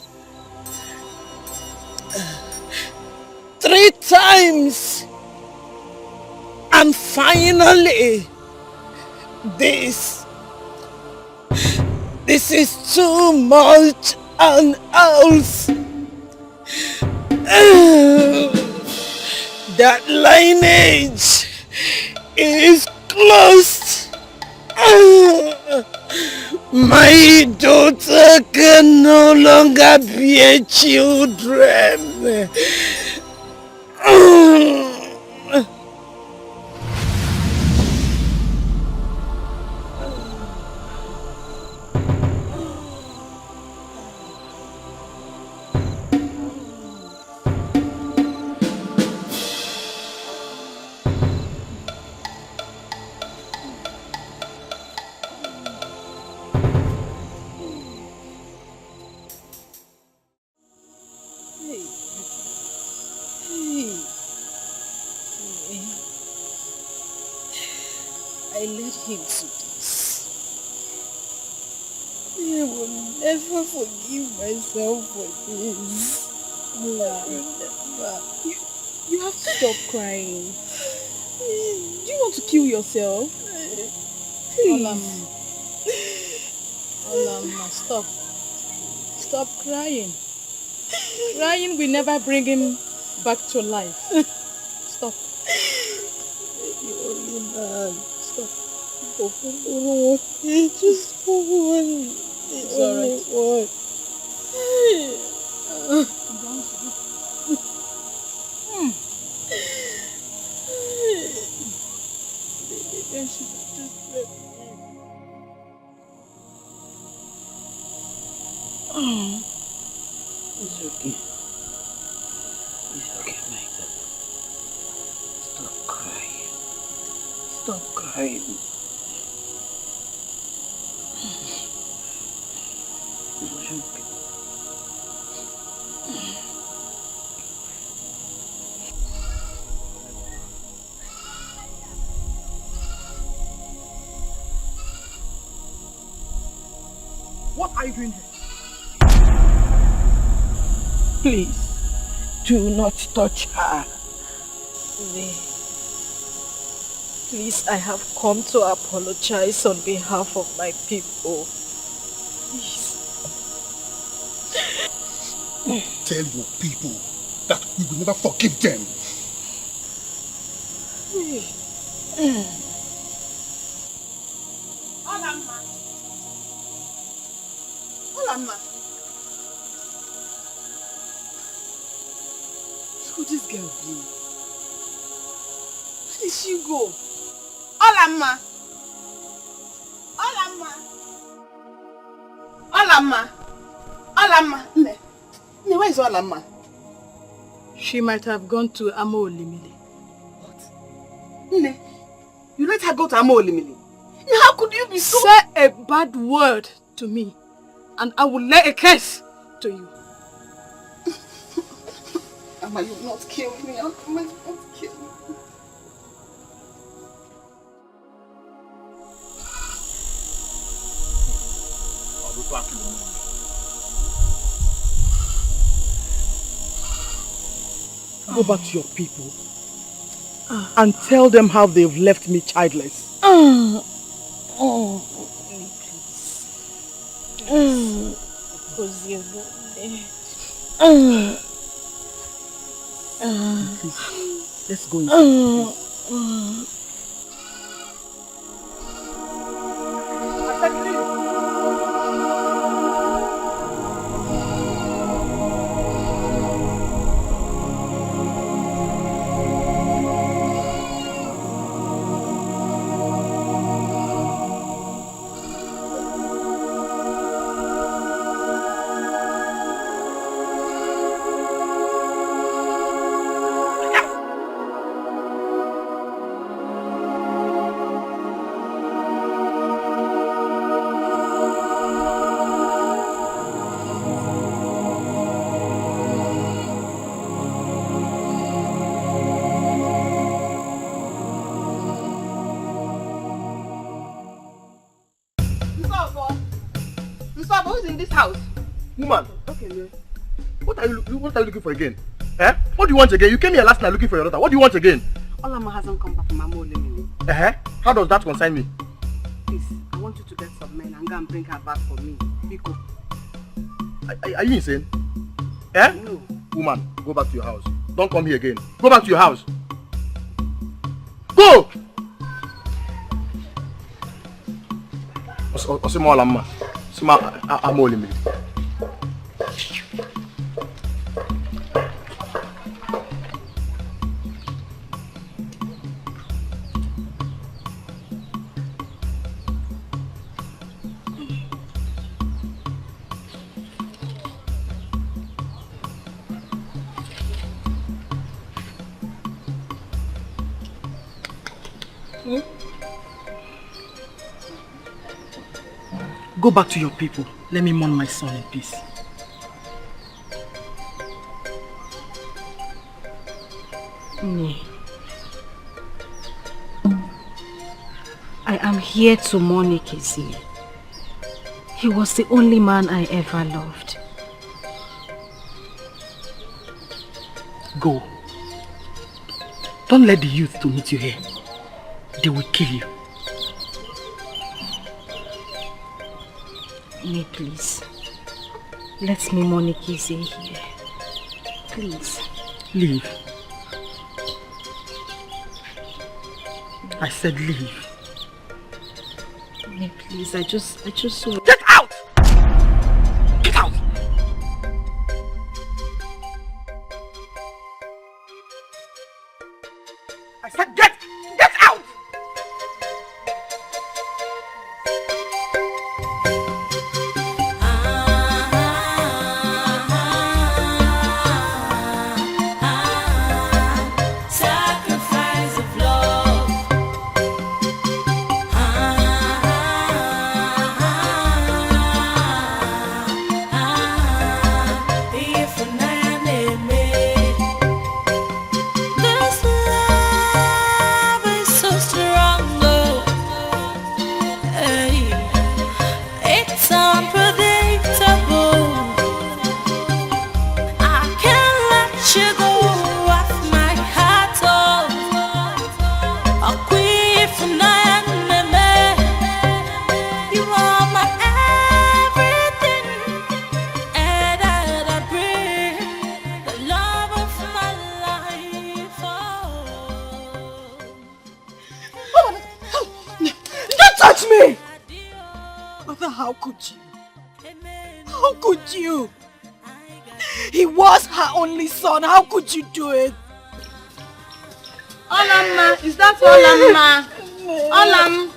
3 times, and finally this is too much on us. That lineage is closed. My daughter can no longer bear children. I led him to this. I will never forgive myself for this. Ola, Never. you have to stop crying. Do you want to kill yourself? Please. Ola, stop. Stop crying. Crying will never bring him back to life. Stop. The only man. Stop. Just for one. It's alright. One. Then she just left me. It's okay. It's okay, my God. Stop crying. Stop crying. It's okay. What are you doing here? Please, do not touch her. Please, I have come to apologize on behalf of my people. Please. Tell your people that we will never forgive them. Olamma. Who this girl be? Where did she go? Olamma. Olamma. Olamma. Olamma. Nne, where is Olamma? She might have gone to Amo Olimile. What? Nne, you let her go to Amo Olimile? How could you be so... Say a bad word to me and I will lay a curse to you. Amma, you will not kill me. Amma, you will not kill me. I'll be back in the morning. Go back to your people and tell them how they've left me childless. Please. Because you Please, let's go inside. this house. Woman, Okay, yeah. what are you looking for again? Eh? What do you want again? You came here last night looking for your daughter. What do you want again? Olama hasn't come back from Amole. How does that concern me? Please, I want you to get some men and go and bring her back for me. Biko. Are you insane? Eh? No. Woman, go back to your house. Don't come here again. Go back to your house. Go! Osimo Olama. Sima Amole me. Go back to your people. Let me mourn my son in peace. No. I am here to mourn Ikezi. He was the only man I ever loved. Go. Don't let the youth to meet you here. They will kill you. Me, please. Let me mourn Ikezi here. Please. Leave. I said leave. Me, please. I just want... Get out! Get out! I said get out! Sacrifice of love. If an enemy, this love is so strong, oh. Hey, it's unpredictable. I can't let you go off my heart, oh. A queen from enemy. You are my everything, and I bring the love of my life, Don't touch me! Mother, how could you? How could you? He was her only son. How could you do it? Olama, is that Olama? Olam.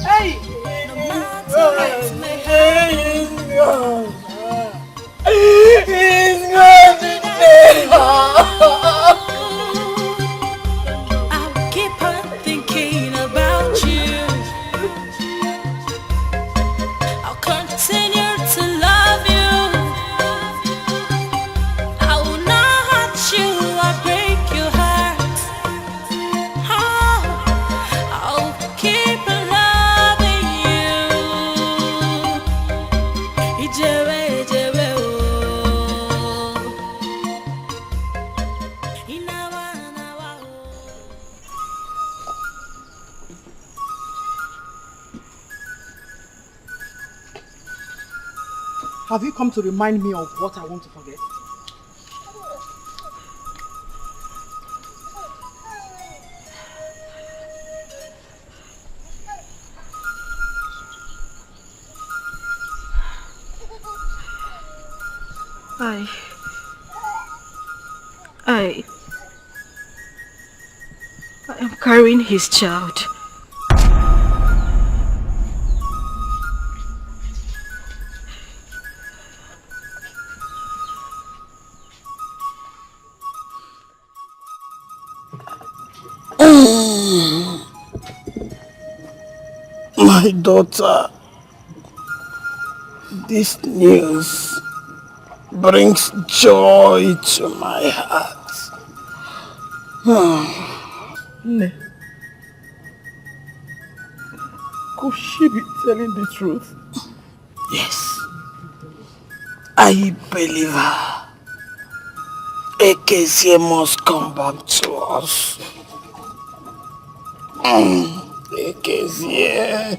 Hey! He's gone today! I keep on thinking about you. I'll continue to love you. I will not hurt you or break your heart. Oh, I'll keep loving you. Ijewe, Ijewe, oh. Inawa, Inawa, oh. Have you come to remind me of what I want to forget? I am carrying his child. My daughter. This news brings joy to my heart. Ne, could she be telling the truth? Yes, I believe her. Ekezie must come back to us. Ekezie.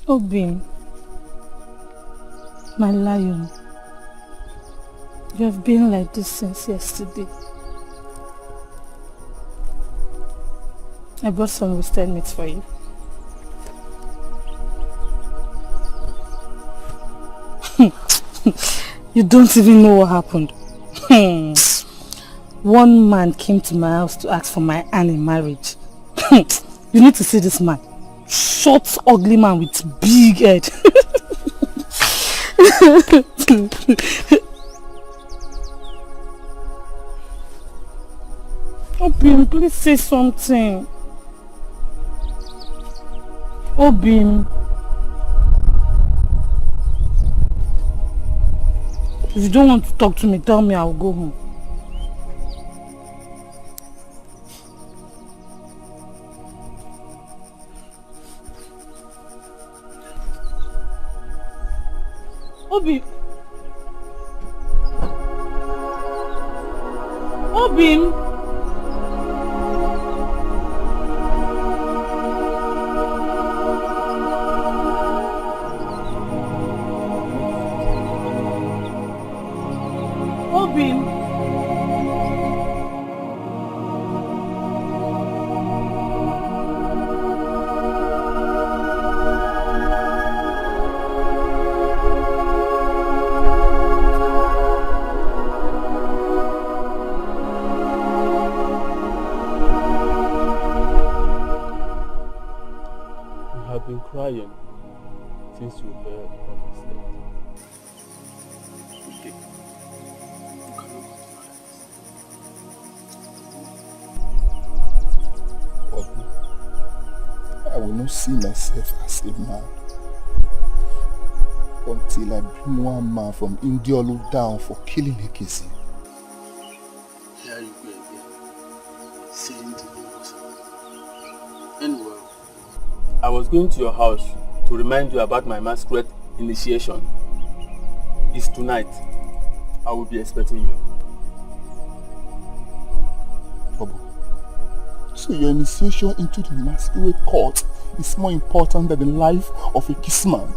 Obim, my lion, you have been like this since yesterday. I brought some roasted meat for you. You don't even know what happened. One man came to my house to ask for my hand in marriage. You need to see this man. Short, ugly man with big head. Obim, please say something. Obim. If you don't want to talk to me, tell me, I'll go home. Obim. Obim. Obim. Crying since you heard of his death. I will not see myself as a man until I bring one man from Indiolu down for killing Ekesi. Here you go again, saying the impossible. Anyway, I was going to your house to remind you about my masquerade initiation. It's tonight. I will be expecting you. Bobo, so your initiation into the masquerade court is more important than the life of a kissman?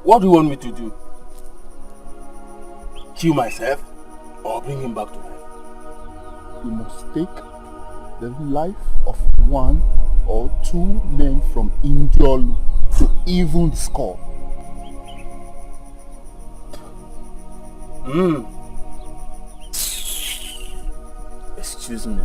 What do you want me to do? Kill myself or bring him back to life? You must take the life of one or two men from Indiolu to even the score. Excuse me.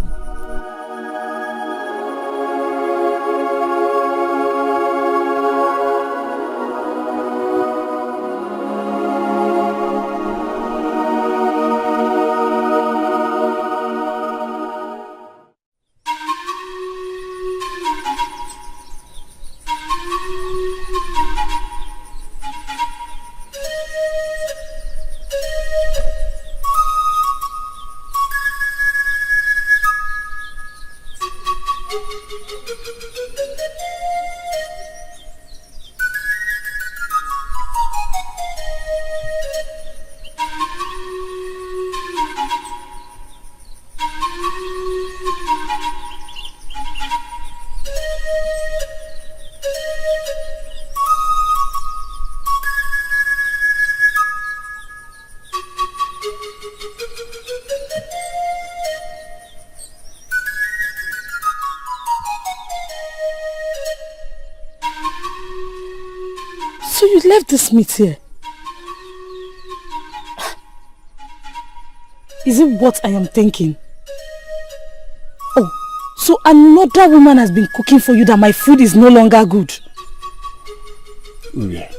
So you left this meat here? Is it what I am thinking? Oh, so another woman has been cooking for you that my food is no longer good. Uriah,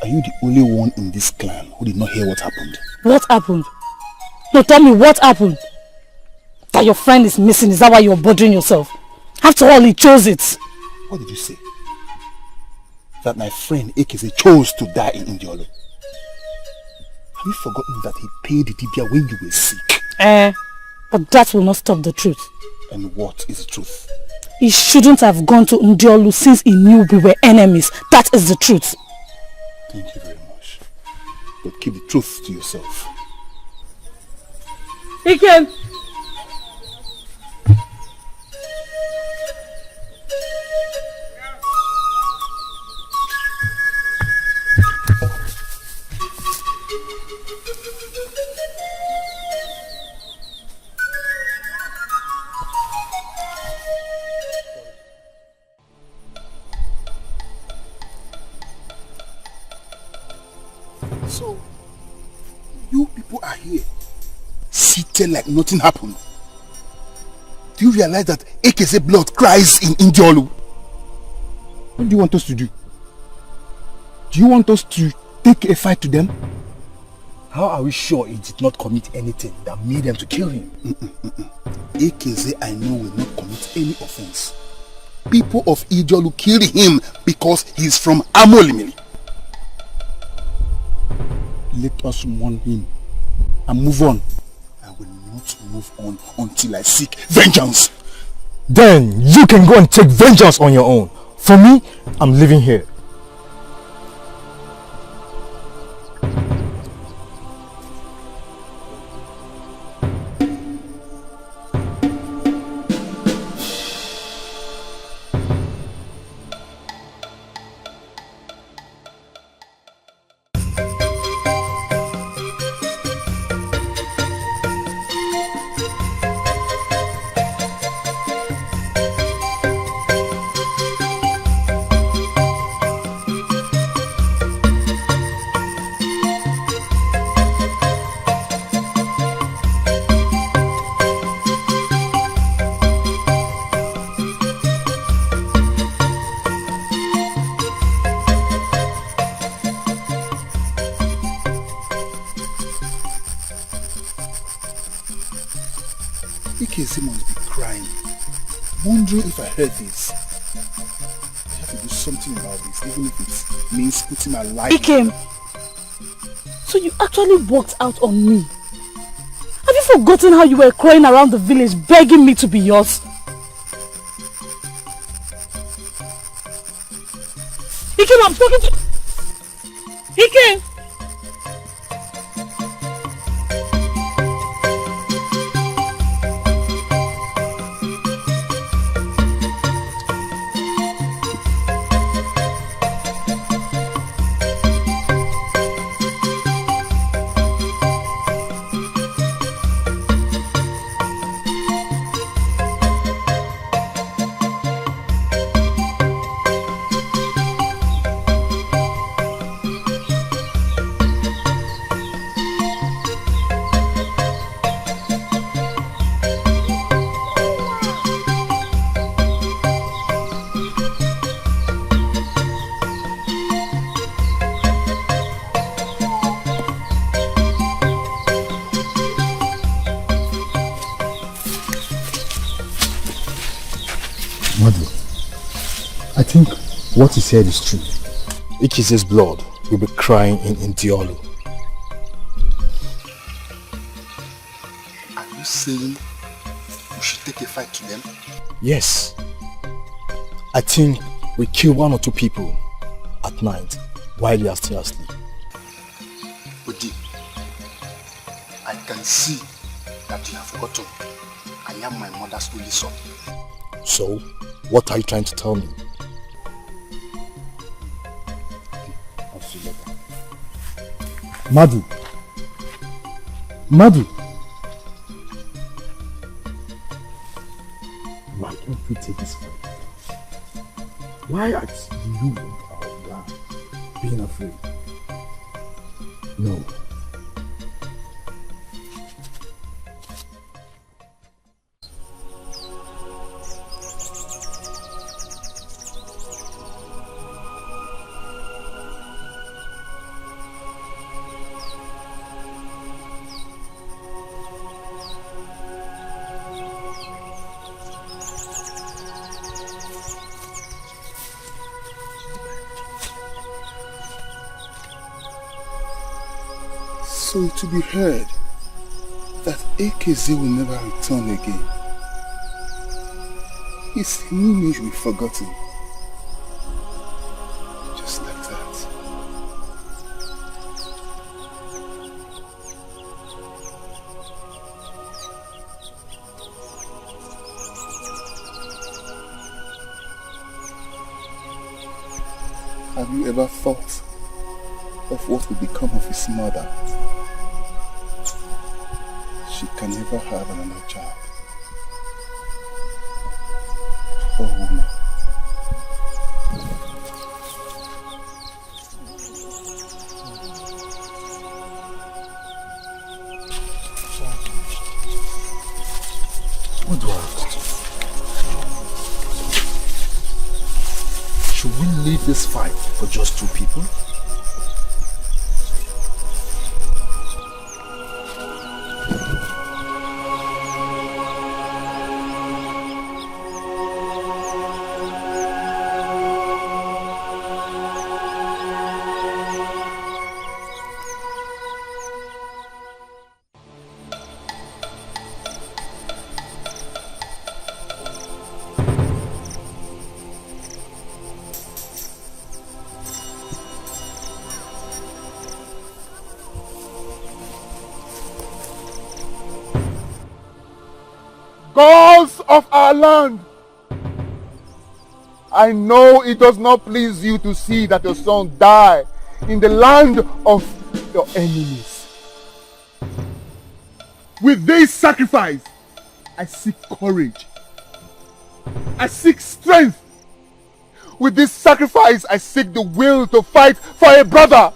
are you the only one in this clan who did not hear what happened? What happened? No, tell me what happened. That your friend is missing, is that why you're bothering yourself? After all, he chose it. What did you say? That my friend Ekeze chose to die in Indiolo? Have you forgotten that he paid the Dibia when you were sick? But that will not stop the truth. And what is the truth? He shouldn't have gone to Ndiolu since he knew we were enemies. That is the truth. Thank you very much. But keep the truth to yourself. Ikem! So, you people are here, seated like nothing happened. Do you realize that Ekeze blood cries in Indiolu? What do you want us to do? Do you want us to take a fight to them? How are we sure he did not commit anything that made them to kill him? Ekeze, I know, will not commit any offense. People of Indiolu killed him because he is from Amolimili. Let us mourn him and move on. I will not move on until I seek vengeance. Then you can go and take vengeance on your own. For me, I'm living here. Ekeze must be crying, wondering if I heard this. I have to do something about this, even if it means putting my life. Ikem! So you actually walked out on me. Have you forgotten how you were crying around the village begging me to be yours? Ikem, I'm talking to... Ikem! I think what he said is true. Ekeze's blood will be crying in Ndiolu. Are you saying we should take a fight to them? Yes. I think we kill 1 or 2 people at night while they are still asleep. Odi, I can see that you have forgotten. I am my mother's only son. So, what are you trying to tell me? I'll see you later. Madu. Madu. Why don't we take this fight? Why are you in our land? being afraid. No. So to be heard that AKZ will never return again. His image will be forgotten. Just like that. Have you ever thought of what would become of his mother? She can never have another child. Poor woman. What do I have to do? Should we leave this fight for just two people? Gods of our land, I know it does not please you to see that your son die in the land of your enemies. With this sacrifice, I seek courage. I seek strength. With this sacrifice, I seek the will to fight for a brother.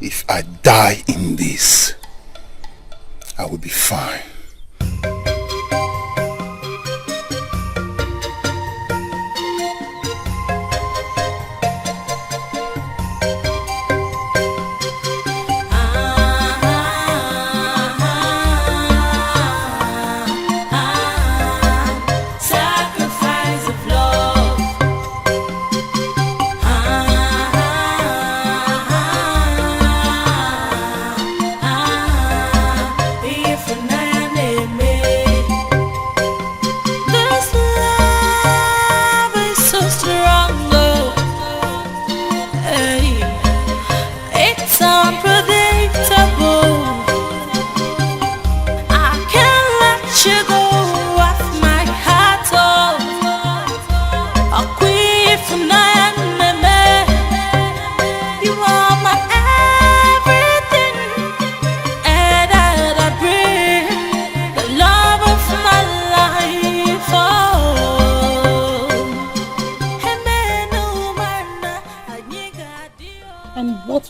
If I die in this, I will be fine. If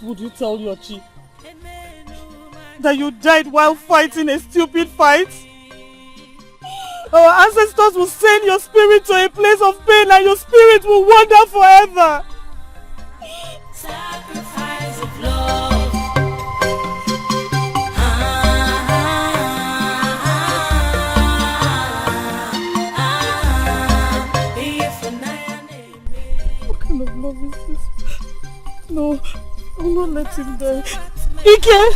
would you tell your chief? That you died while fighting a stupid fight? Our ancestors will send your spirit to a place of pain and your spirit will wander forever. Sacrifice of love. What kind of love is this? No, I will not let him die. Dikeh!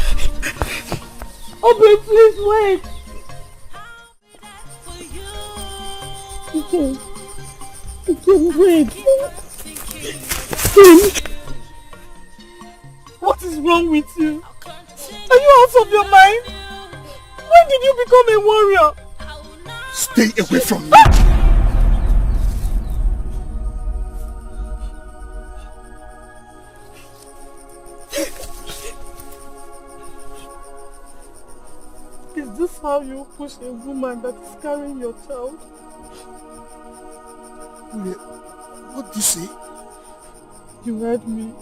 Obi, please wait! Dikeh! Dikeh, wait! What is wrong with you? Are you out of your mind? When did you become a warrior? Stay away from me! Is this how you push a woman that is carrying your child? What did you say? You heard me.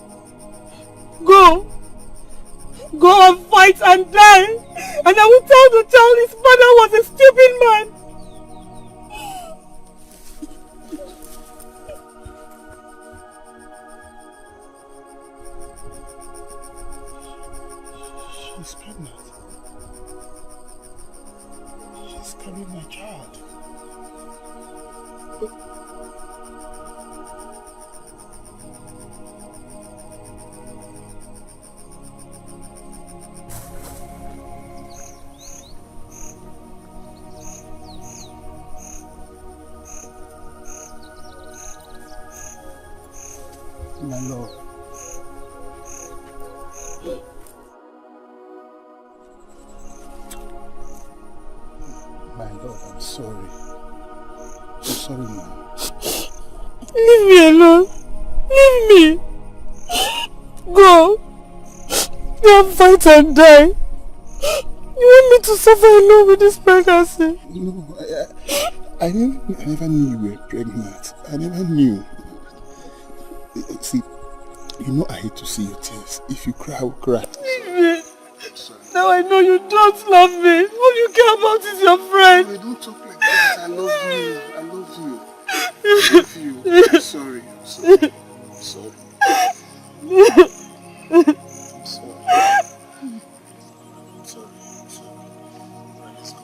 Go! Go and fight and die! And I will tell the child his father was a stupid man! She's pregnant. She's carrying my child. My lord. My lord, I'm sorry. I'm sorry, ma'am. Leave me alone. Leave me. Go. Go and fight and die. You want me to suffer alone with this pregnancy? No, I never knew you were pregnant. I never knew. See, you know I hate to see your tears. If you cry, I will cry. Leave me. Now I know you don't love me. All you care about is your friend. No, don't talk like that. I love you. I love you. I love you. I'm sorry. I'm sorry. I'm sorry. I'm sorry. I'm sorry. Right, let's go.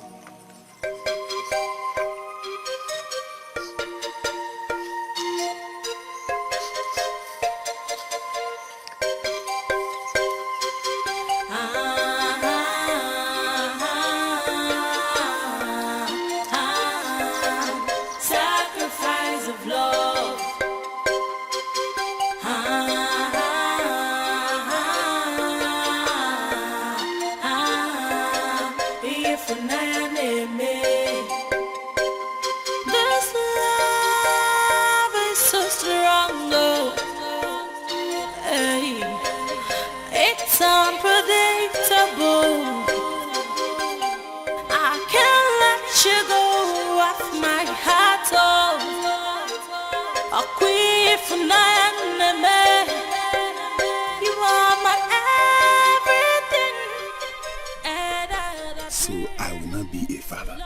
Sacrifice of love. If I me, this love is so strong, though. Hey, it's unpredictable. I can't let you go off my heart, oh. A queen for me. You are my everything. So I will not be a father.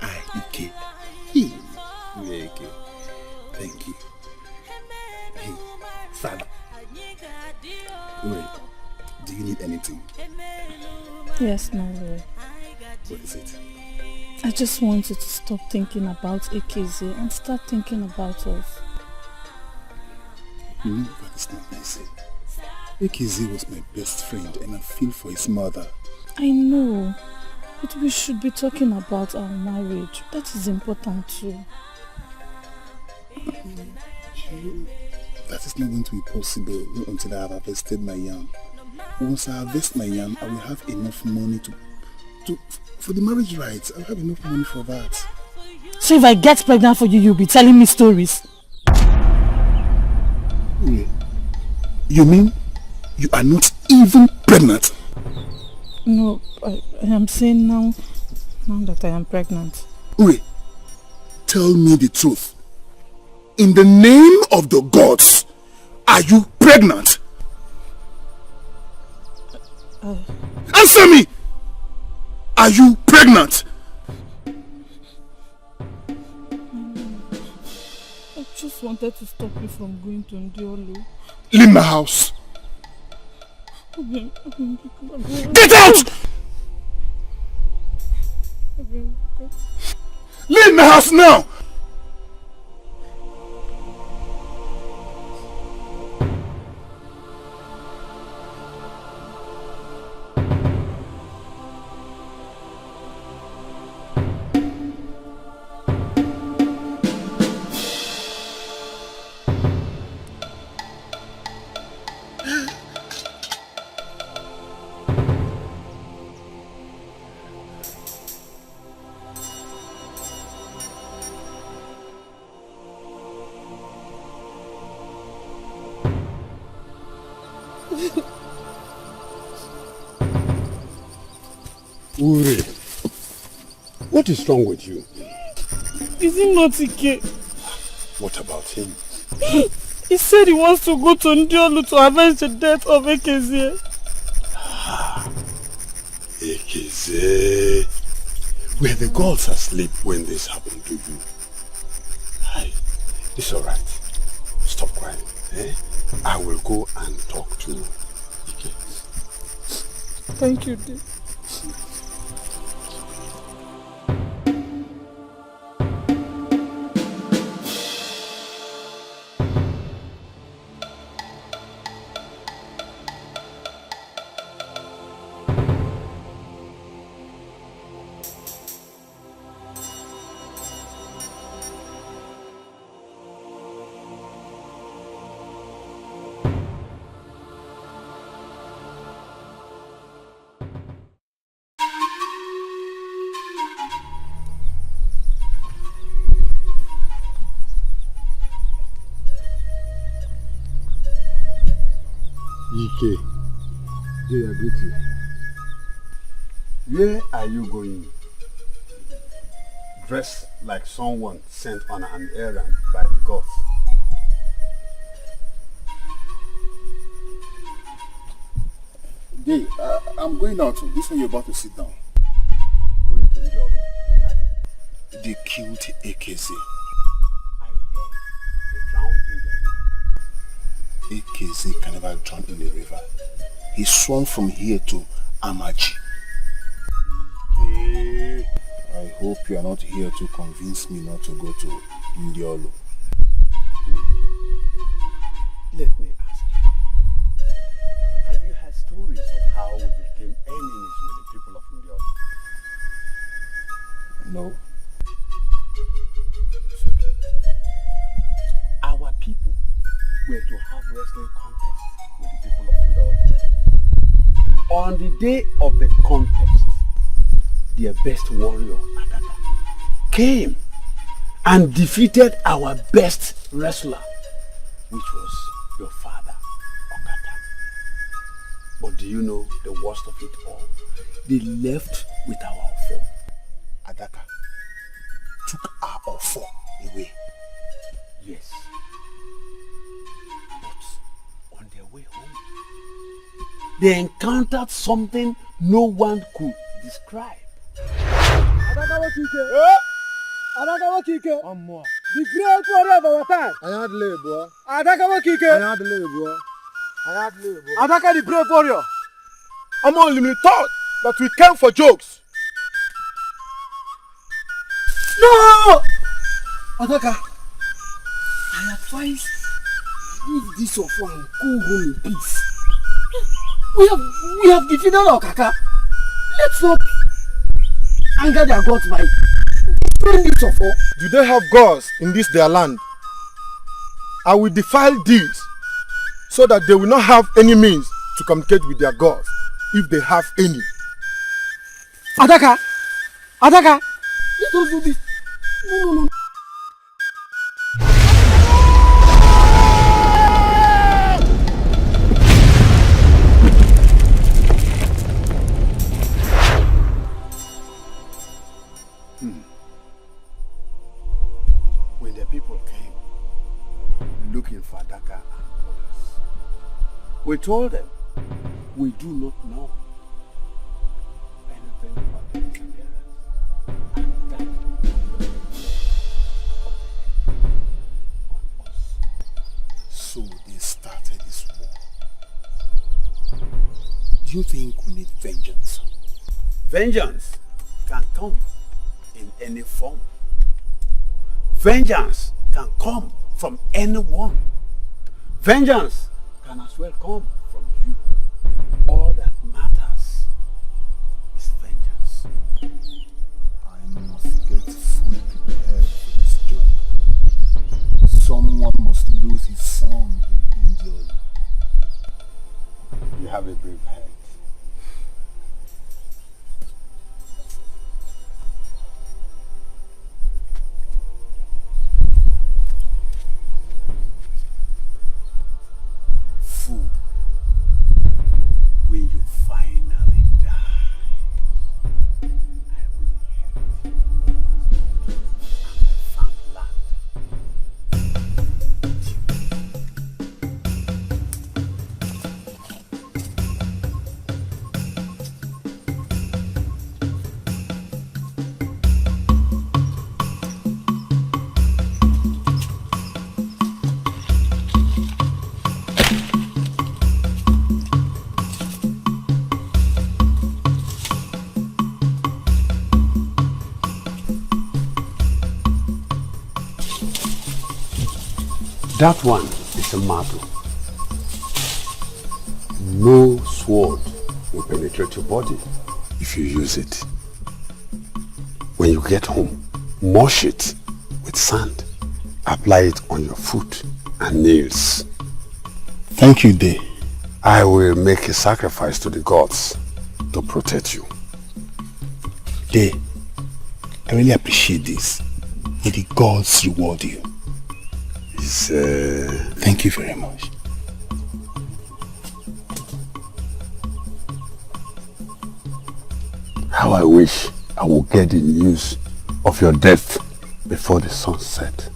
I, Ike. He. Yeah, Ike. Thank you. Hey, father. Wait, do you need anything? Yes, my lord. What is it? I just want you to stop thinking about Ekeze and start thinking about us. You know that is not easy. Ekeze was my best friend and I feel for his mother. I know, but we should be talking about our marriage. That is important too. That is not going to be possible until I have harvested my yam. Once I harvest my yam, I will have enough money for the marriage rights. I will have enough money for that. So if I get pregnant for you, you'll be telling me stories? You mean you are not even pregnant? No, I am saying now that I am pregnant. Ure, tell me the truth. In the name of the gods, are you pregnant? Answer me! Are you pregnant? I just wanted to stop you from going to Ndiolu. Leave my house. Get out! Leave my house now! Uri, what is wrong with you? Is he not Dikeh? What about him? He said he wants to go to Ndiolu to avenge the death of Ekeze. Ekeze. Were the gods asleep when this happened to you? Hi, it's alright. Stop crying. Eh? I will go and talk to Dikeh. Thank you, dear. Dikeh, they are greeting. Where are you going? Dressed like someone sent on an errand by the gods. Hey, I'm going out. This one you're about to sit down. Going to Ndiolu. They killed Ekeze. I heard they drowned in the river. Ekeze can never drown in the river. He swam from here to Amaji. Okay. I hope you are not here to convince me not to go to Ndiolu. Let me ask you. Have you heard stories of how we became enemies with the people of Ndiolu? No. It's okay. Our people were to have wrestling contest with the people of Ndiolu. On the day of the contest, their best warrior, Adaka, came and defeated our best wrestler, which was your father, Okata. But do you know the worst of it all? They left with our offer. Adaka took our offer away. Yes. But on their way home, they encountered something no one could describe. Adakawa Dikeh! Adakawa Dikeh! The great warrior of our time! Adakawa Dikeh! Adaka the brave warrior. I'm only thought that we came for jokes. No! Adaka, I advise leave this of one and go home in peace. We have defeated our Kaka. Let's not anger their gods by destroying this of all. Do they have gods in this their land? I will defile these so that they will not have any means to communicate with their gods, if they have any. Adaka! Adaka! Let us do this. No. When the people came looking for Adaka and others, we told them we do not know something about the disappearance. And that of the head on us. So they started this war. Do you think we need vengeance? Vengeance can come in any form. Vengeance can come from anyone. Vengeance can as well come from you. All that matters is vengeance. I must get fully prepared for this journey. Someone must lose his son in India. You have a brave head. Fool. When you finally die, I will inherit your father's and the That one is a marble. No sword will penetrate your body if you use it. When you get home, wash it with sand. Apply it on your foot and nails. Thank you, Day. I will make a sacrifice to the gods to protect you. Day, I really appreciate this. May the gods reward you. Thank you very much. How I wish I would get the news of your death before the sun set.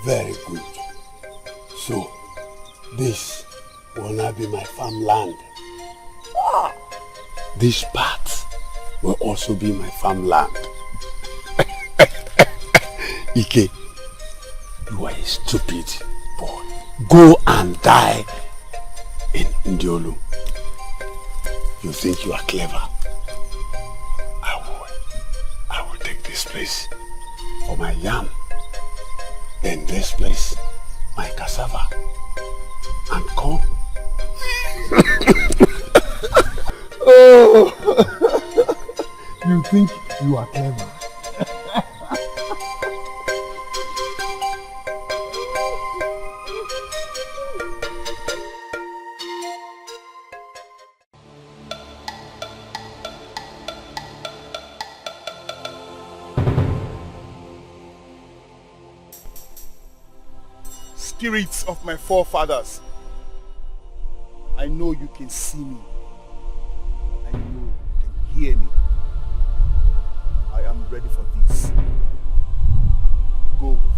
Very good. So, this will now be my farmland. This part will also be my farmland. Ike, you are a stupid boy. Go and die in Ndiolu. You think you are clever? I will take this place for my yam. Then this place, my cassava and corn. Oh, you think you are clever? Spirits of my forefathers, I know you can see me. I know you can hear me. I am ready for this. Go with me.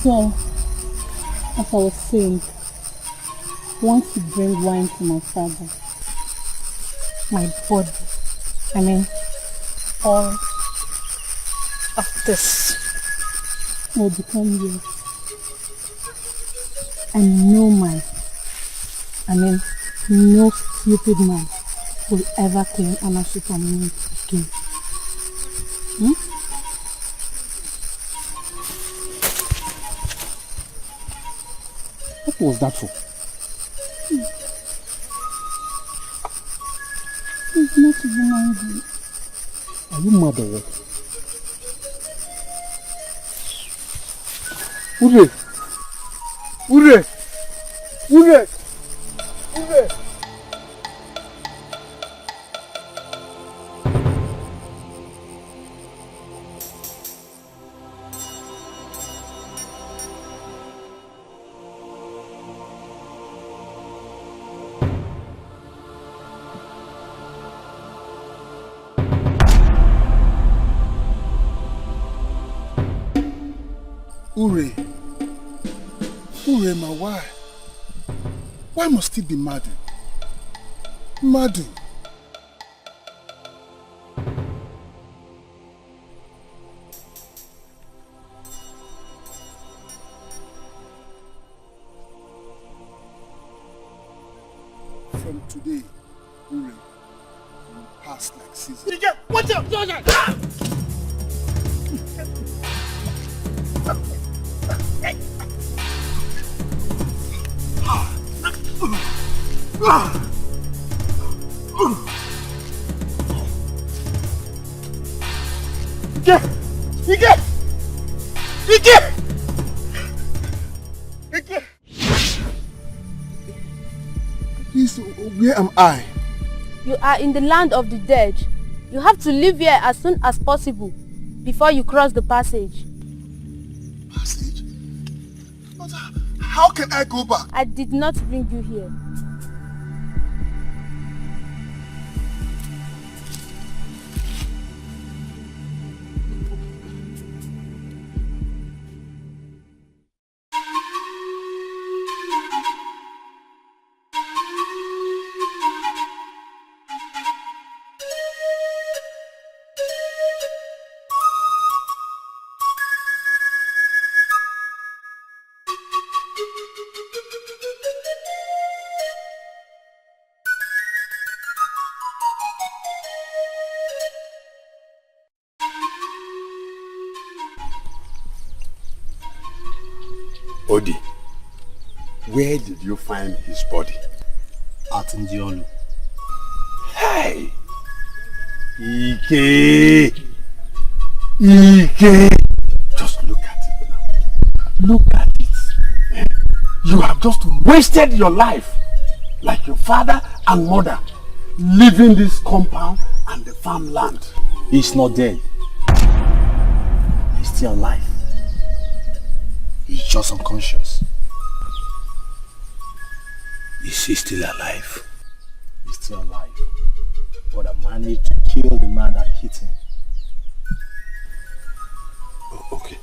So, as I was saying, once you bring wine to my father, my body, all of this will become yours. And no man, no stupid man will ever claim ownership on me again. What was that for? not even angry. Are you mad or what? Ure! Ure! Ure! Ure! Ure, Ure, my wife. Why must he be Madu? Madu. From today, Ure, you will pass like Caesar. Dikeh, watch out! Sergeant! Dikeh! Dikeh! Dikeh! Please, where am I? You are in the land of the dead. You have to leave here as soon as possible before you cross the passage. Passage? But how can I go back? I did not bring you here. Odi, where did you find his body? At Ndiolu. Hey! Ike! Ike! Just look at it now. Look at it. Eh? You have just wasted your life like your father and mother leaving this compound and the farmland. He's not dead. He's still alive. He's just unconscious. Is he still alive? He's still alive. But I managed to kill the man that hit him. Oh, okay.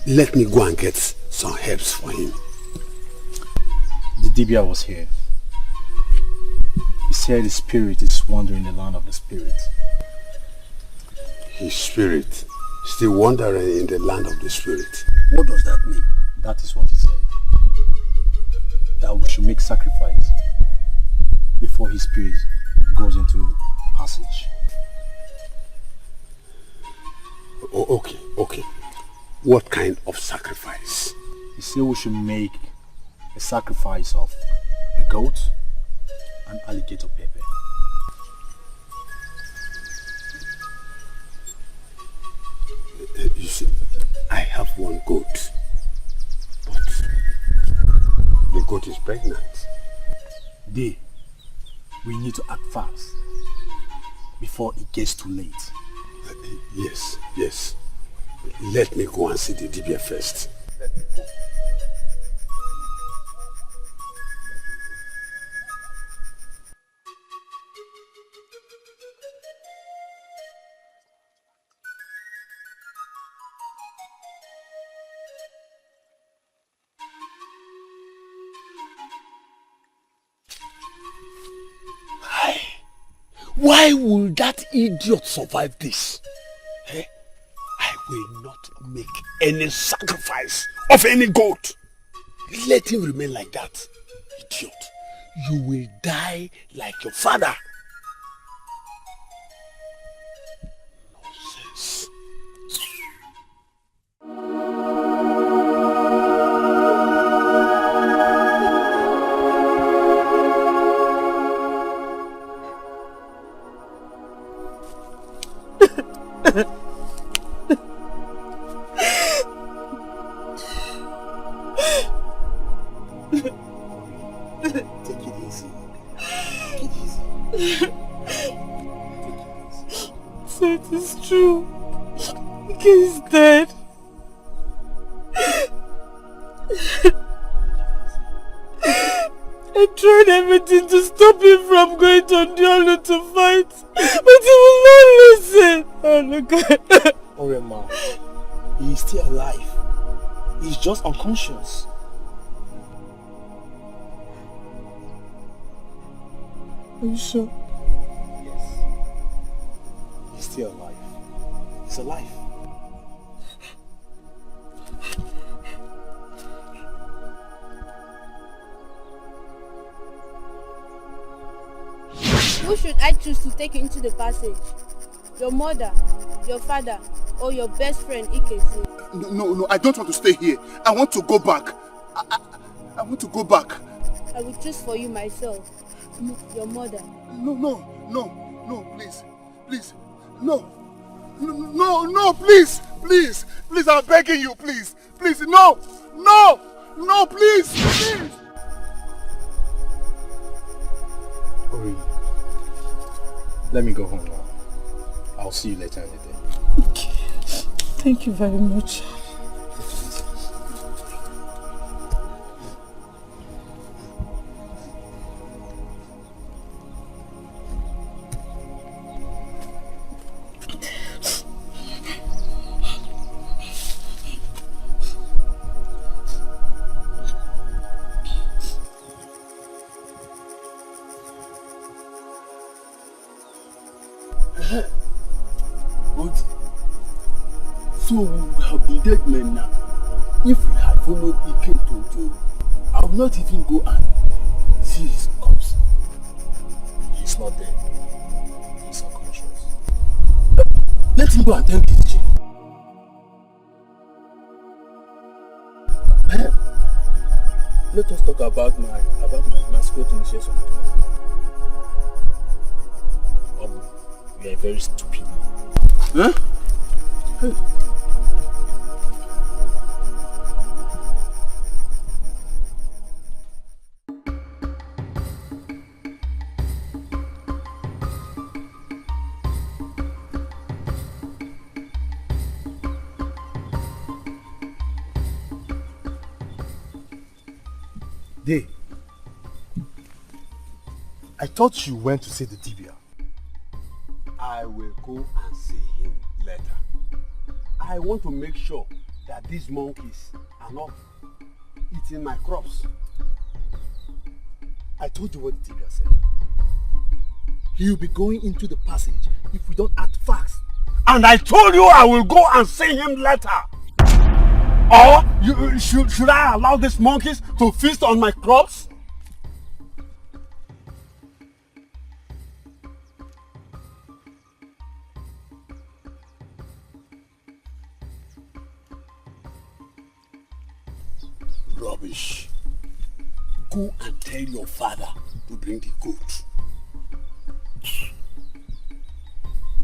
Let me go and get some herbs for him. The Dibia was here. He said his spirit is wandering the land of the spirit. His spirit still wandering in the land of the spirit. What does that mean? That is what he said. That we should make sacrifice before his spirit goes into passage. Oh, okay, okay. What kind of sacrifice? He said we should make a sacrifice of a goat and alligator pepper. You see, I have one goat, but the goat is pregnant. We need to act fast before it gets too late. Yes, yes. Let me go and see the Dibia first. Why will that idiot survive this? Eh? I will not make any sacrifice of any goat. Let him remain like that. Idiot. You will die like your father. Nonsense. Ike is dead. I tried everything to stop him from going to Ndiolu to fight, but he will not listen. Oh, look. Orema, he is still alive. He's just unconscious. Are you sure? Yes. He's still alive. He's alive. Who should I choose to take you into the passage? Your mother, your father, or your best friend Ikeze? No, I don't want to stay here. I want to go back. I want to go back. I will choose for you myself. Your mother. No, please. No, please, I'm begging you, please, no, please. Ori, let me go home now. I'll see you later in the day. Okay. Thank you very much. So we have been dead men now. If we had followed Ike to Joe, I would not even go and see his corpse. He's not dead. He's unconscious. Let him go and thank his chief. Let us talk about my mascot initiation. You are very stupid. Huh? Hey. Day, I thought you went to see the Dibia. I will go and see him later. I want to make sure that these monkeys are not eating my crops. I told you what the Dibia said. He'll be going into the passage if we don't act fast. And I told you I will go and see him later. Or should I allow these monkeys to feast on my crops? Rubbish. Go and tell your father to bring the goat.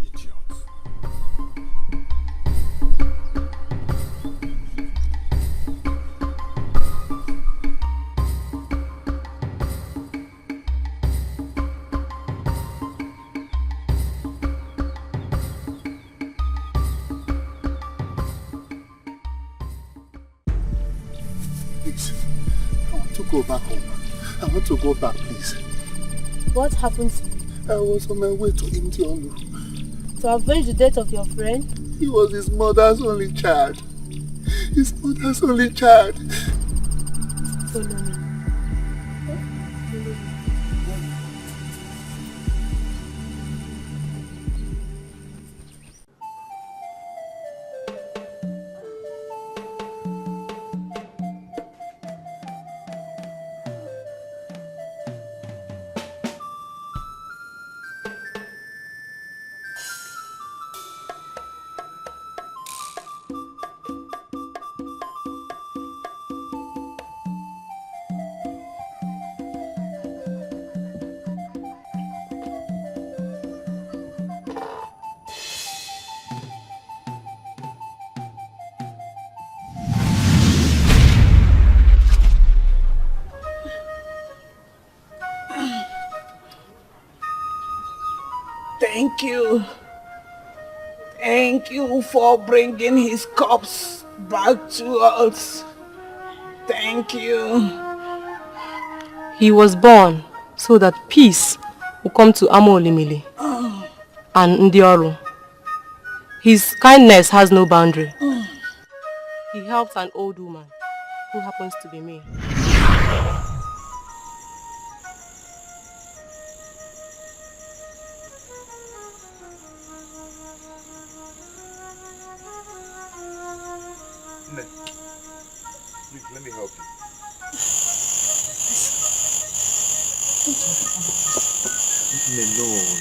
Idiot. Please, I want to go back home. I want to go back, please. What happened to you? I was on my way to Ndiolu. To avenge the death of your friend? He was his mother's only child. His mother's only child. Follow me. Thank you. Thank Thank you for bringing his corpse back to us. Thank you. He was born so that peace will come to Amolimili and Ndioru. His kindness has no boundary. He helped an old woman who happens to be me. Please, let me help you.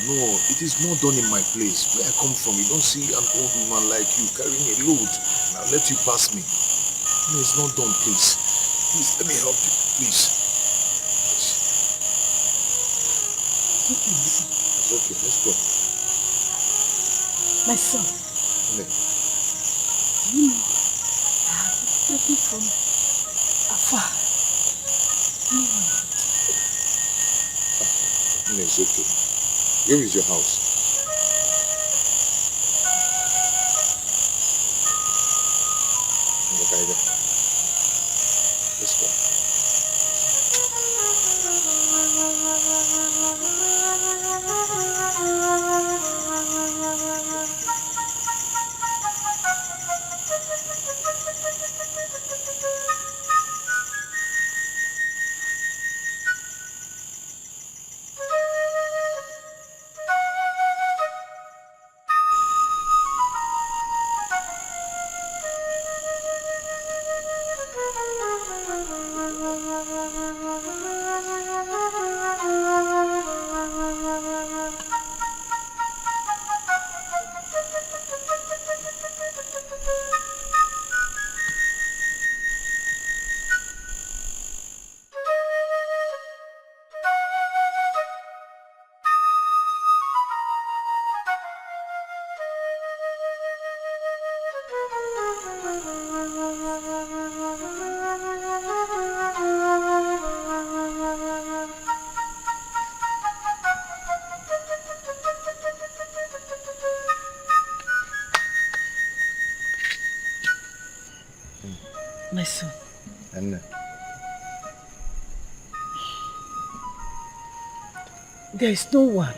No, it is not done in my place. Where I come from, you don't see an old woman like you carrying a load. Now let you pass me. No, it's not done, please. Please, let me help you, please. It's okay, let's go. My son. No. Do you know I have been taken from afar? No, it's okay. Where is your house? Okay, let's go. My son. And There is no one.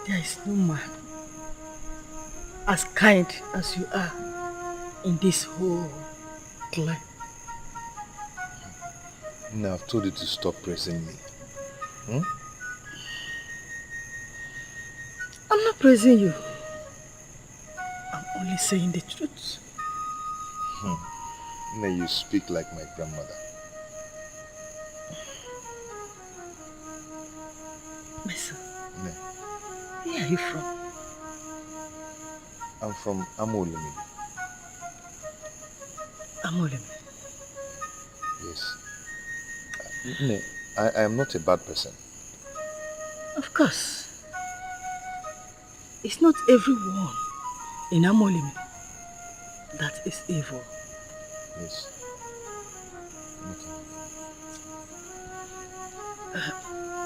There is no man as kind as you are in this whole clan. now I've told you to stop pressing me. I'm not praising you. I'm only saying the truth. Now you speak like my grandmother. My son, No, where are you from? I'm from Amolimi. Amolimi. Yes. No, I am not a bad person. Of course. It's not everyone in Amolimi that is evil. Yes.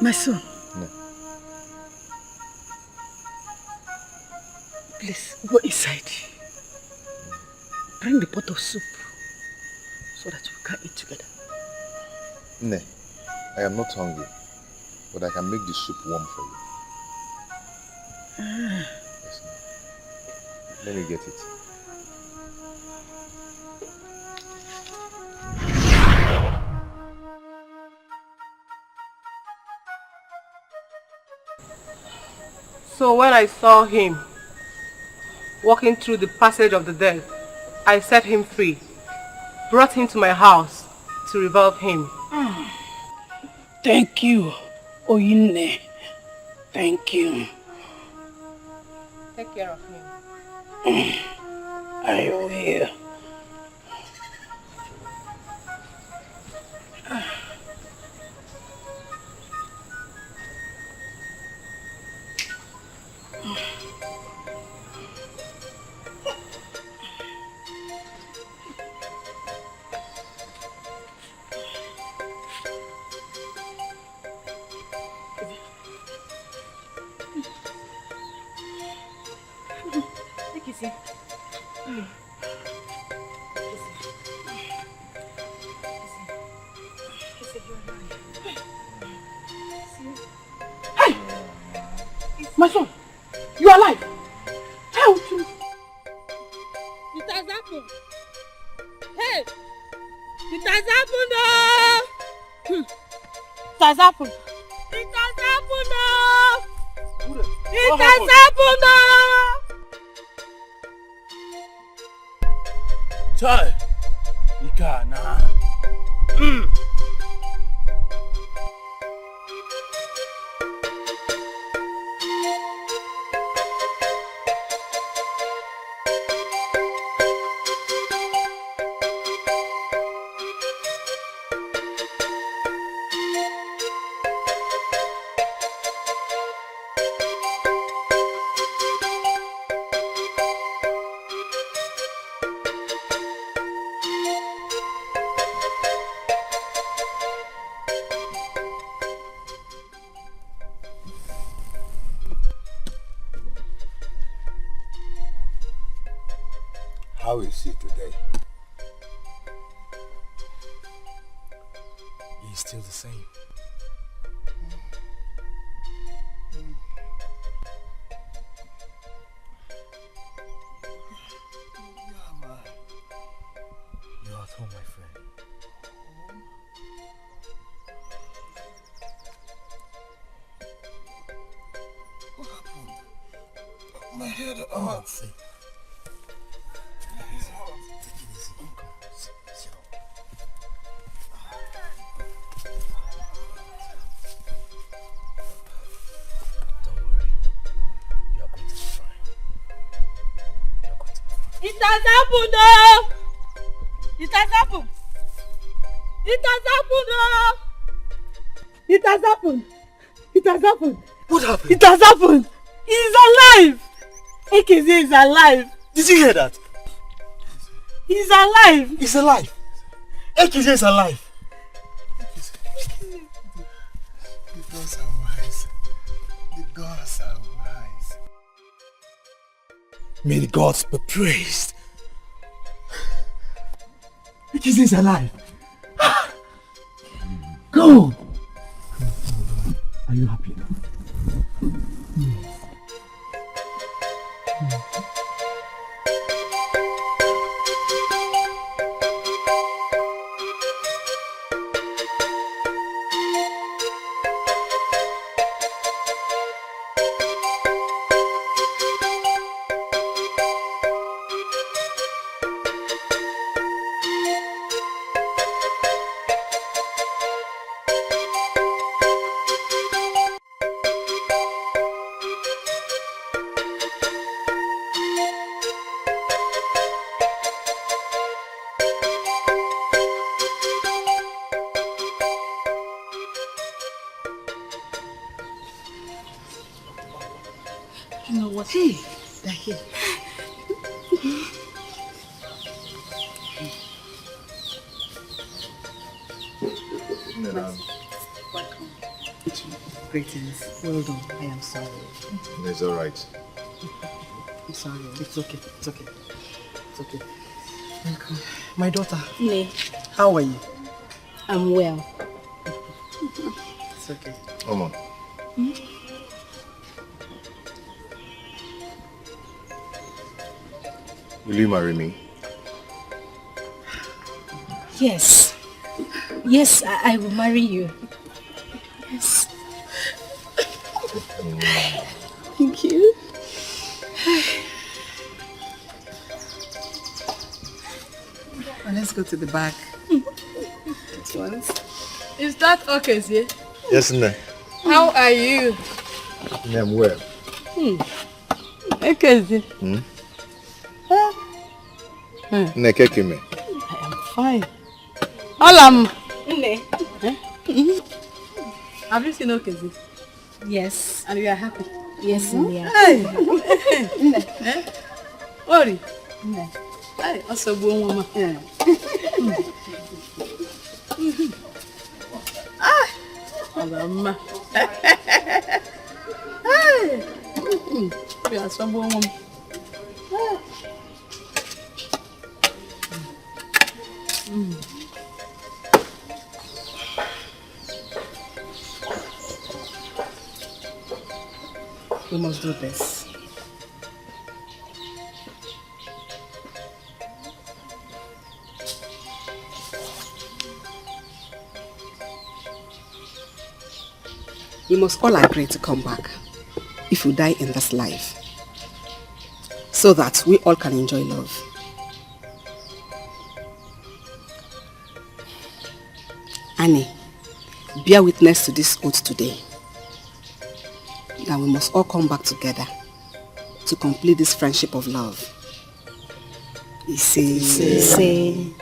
My son. No. Please, go inside. Bring the pot of soup so that we can eat together. No, I am not hungry, but I can make the soup warm for you. Yes, no. Let me get it. So when I saw him walking through the passage of the dead, I set him free, brought him to my house to revive him. Thank you, Oyine. Thank you. Take care of him. I will. Easy. Hey! My son, you are alive! Help me! It has happened. Hey! It has happened! Oh! It has happened. It has happened! Oh! It has happened! Oh! Chai! Ikana. How is he today? He's still the same. You are at home, my friend. What happened? My head. See. It has happened! Oh! It has happened! It has happened! Oh! It has happened. It has happened. What happened? It has happened. He is alive. Ekeze is alive. Did you hear that? He is alive. He's alive. Ekeze is alive. The gods are wise. The gods are wise. May the gods be praised. Ekeze is alive. Go! Are you happy now? You know what? Hey, Dikeh. Welcome. Greetings. Well done. I am sorry. It's alright. I'm sorry. It's okay. It's okay. It's okay. Welcome. My daughter. Ne. How are you? I'm well. It's okay. Come on. Will you marry me? Yes. Yes, I will marry you. Yes. Thank you. Well, let's go to the back. Once. Is that okay, sir? Yes, no. How are you? I'm well. Okay, sir. Nekekime. I am fine. Olam. Ne. Have you seen Okeze? Yes. And you are happy? Yes, we are. Hey. Ori. Ne. Hey, also born woman. Olam. Hey. We are so born woman. We must do this. We must all agree to come back if we die in this life, so that we all can enjoy love. Annie, bear witness to this oath today, that we must all come back together to complete this friendship of love. Say.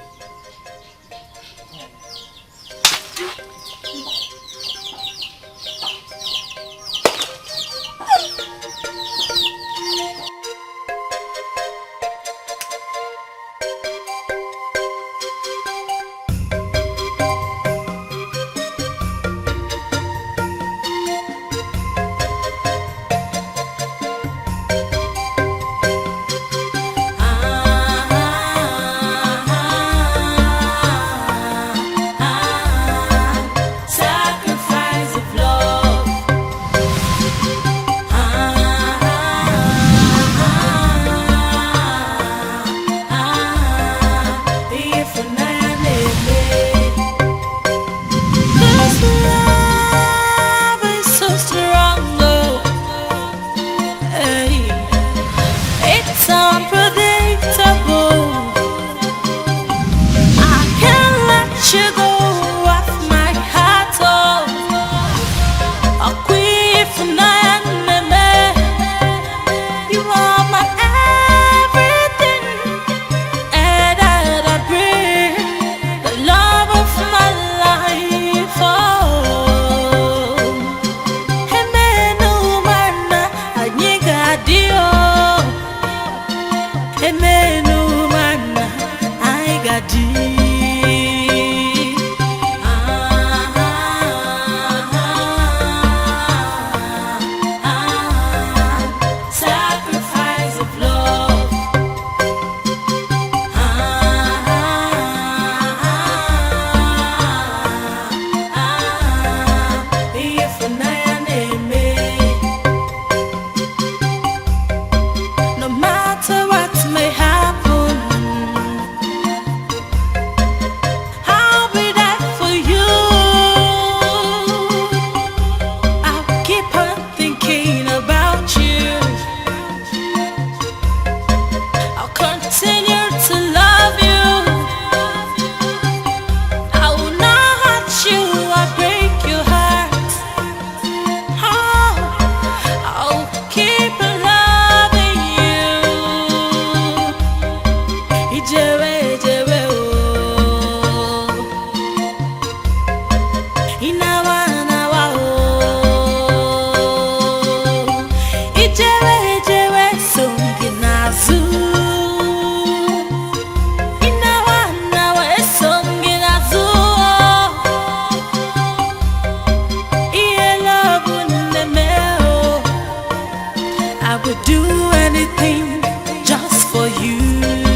I would do anything just for you.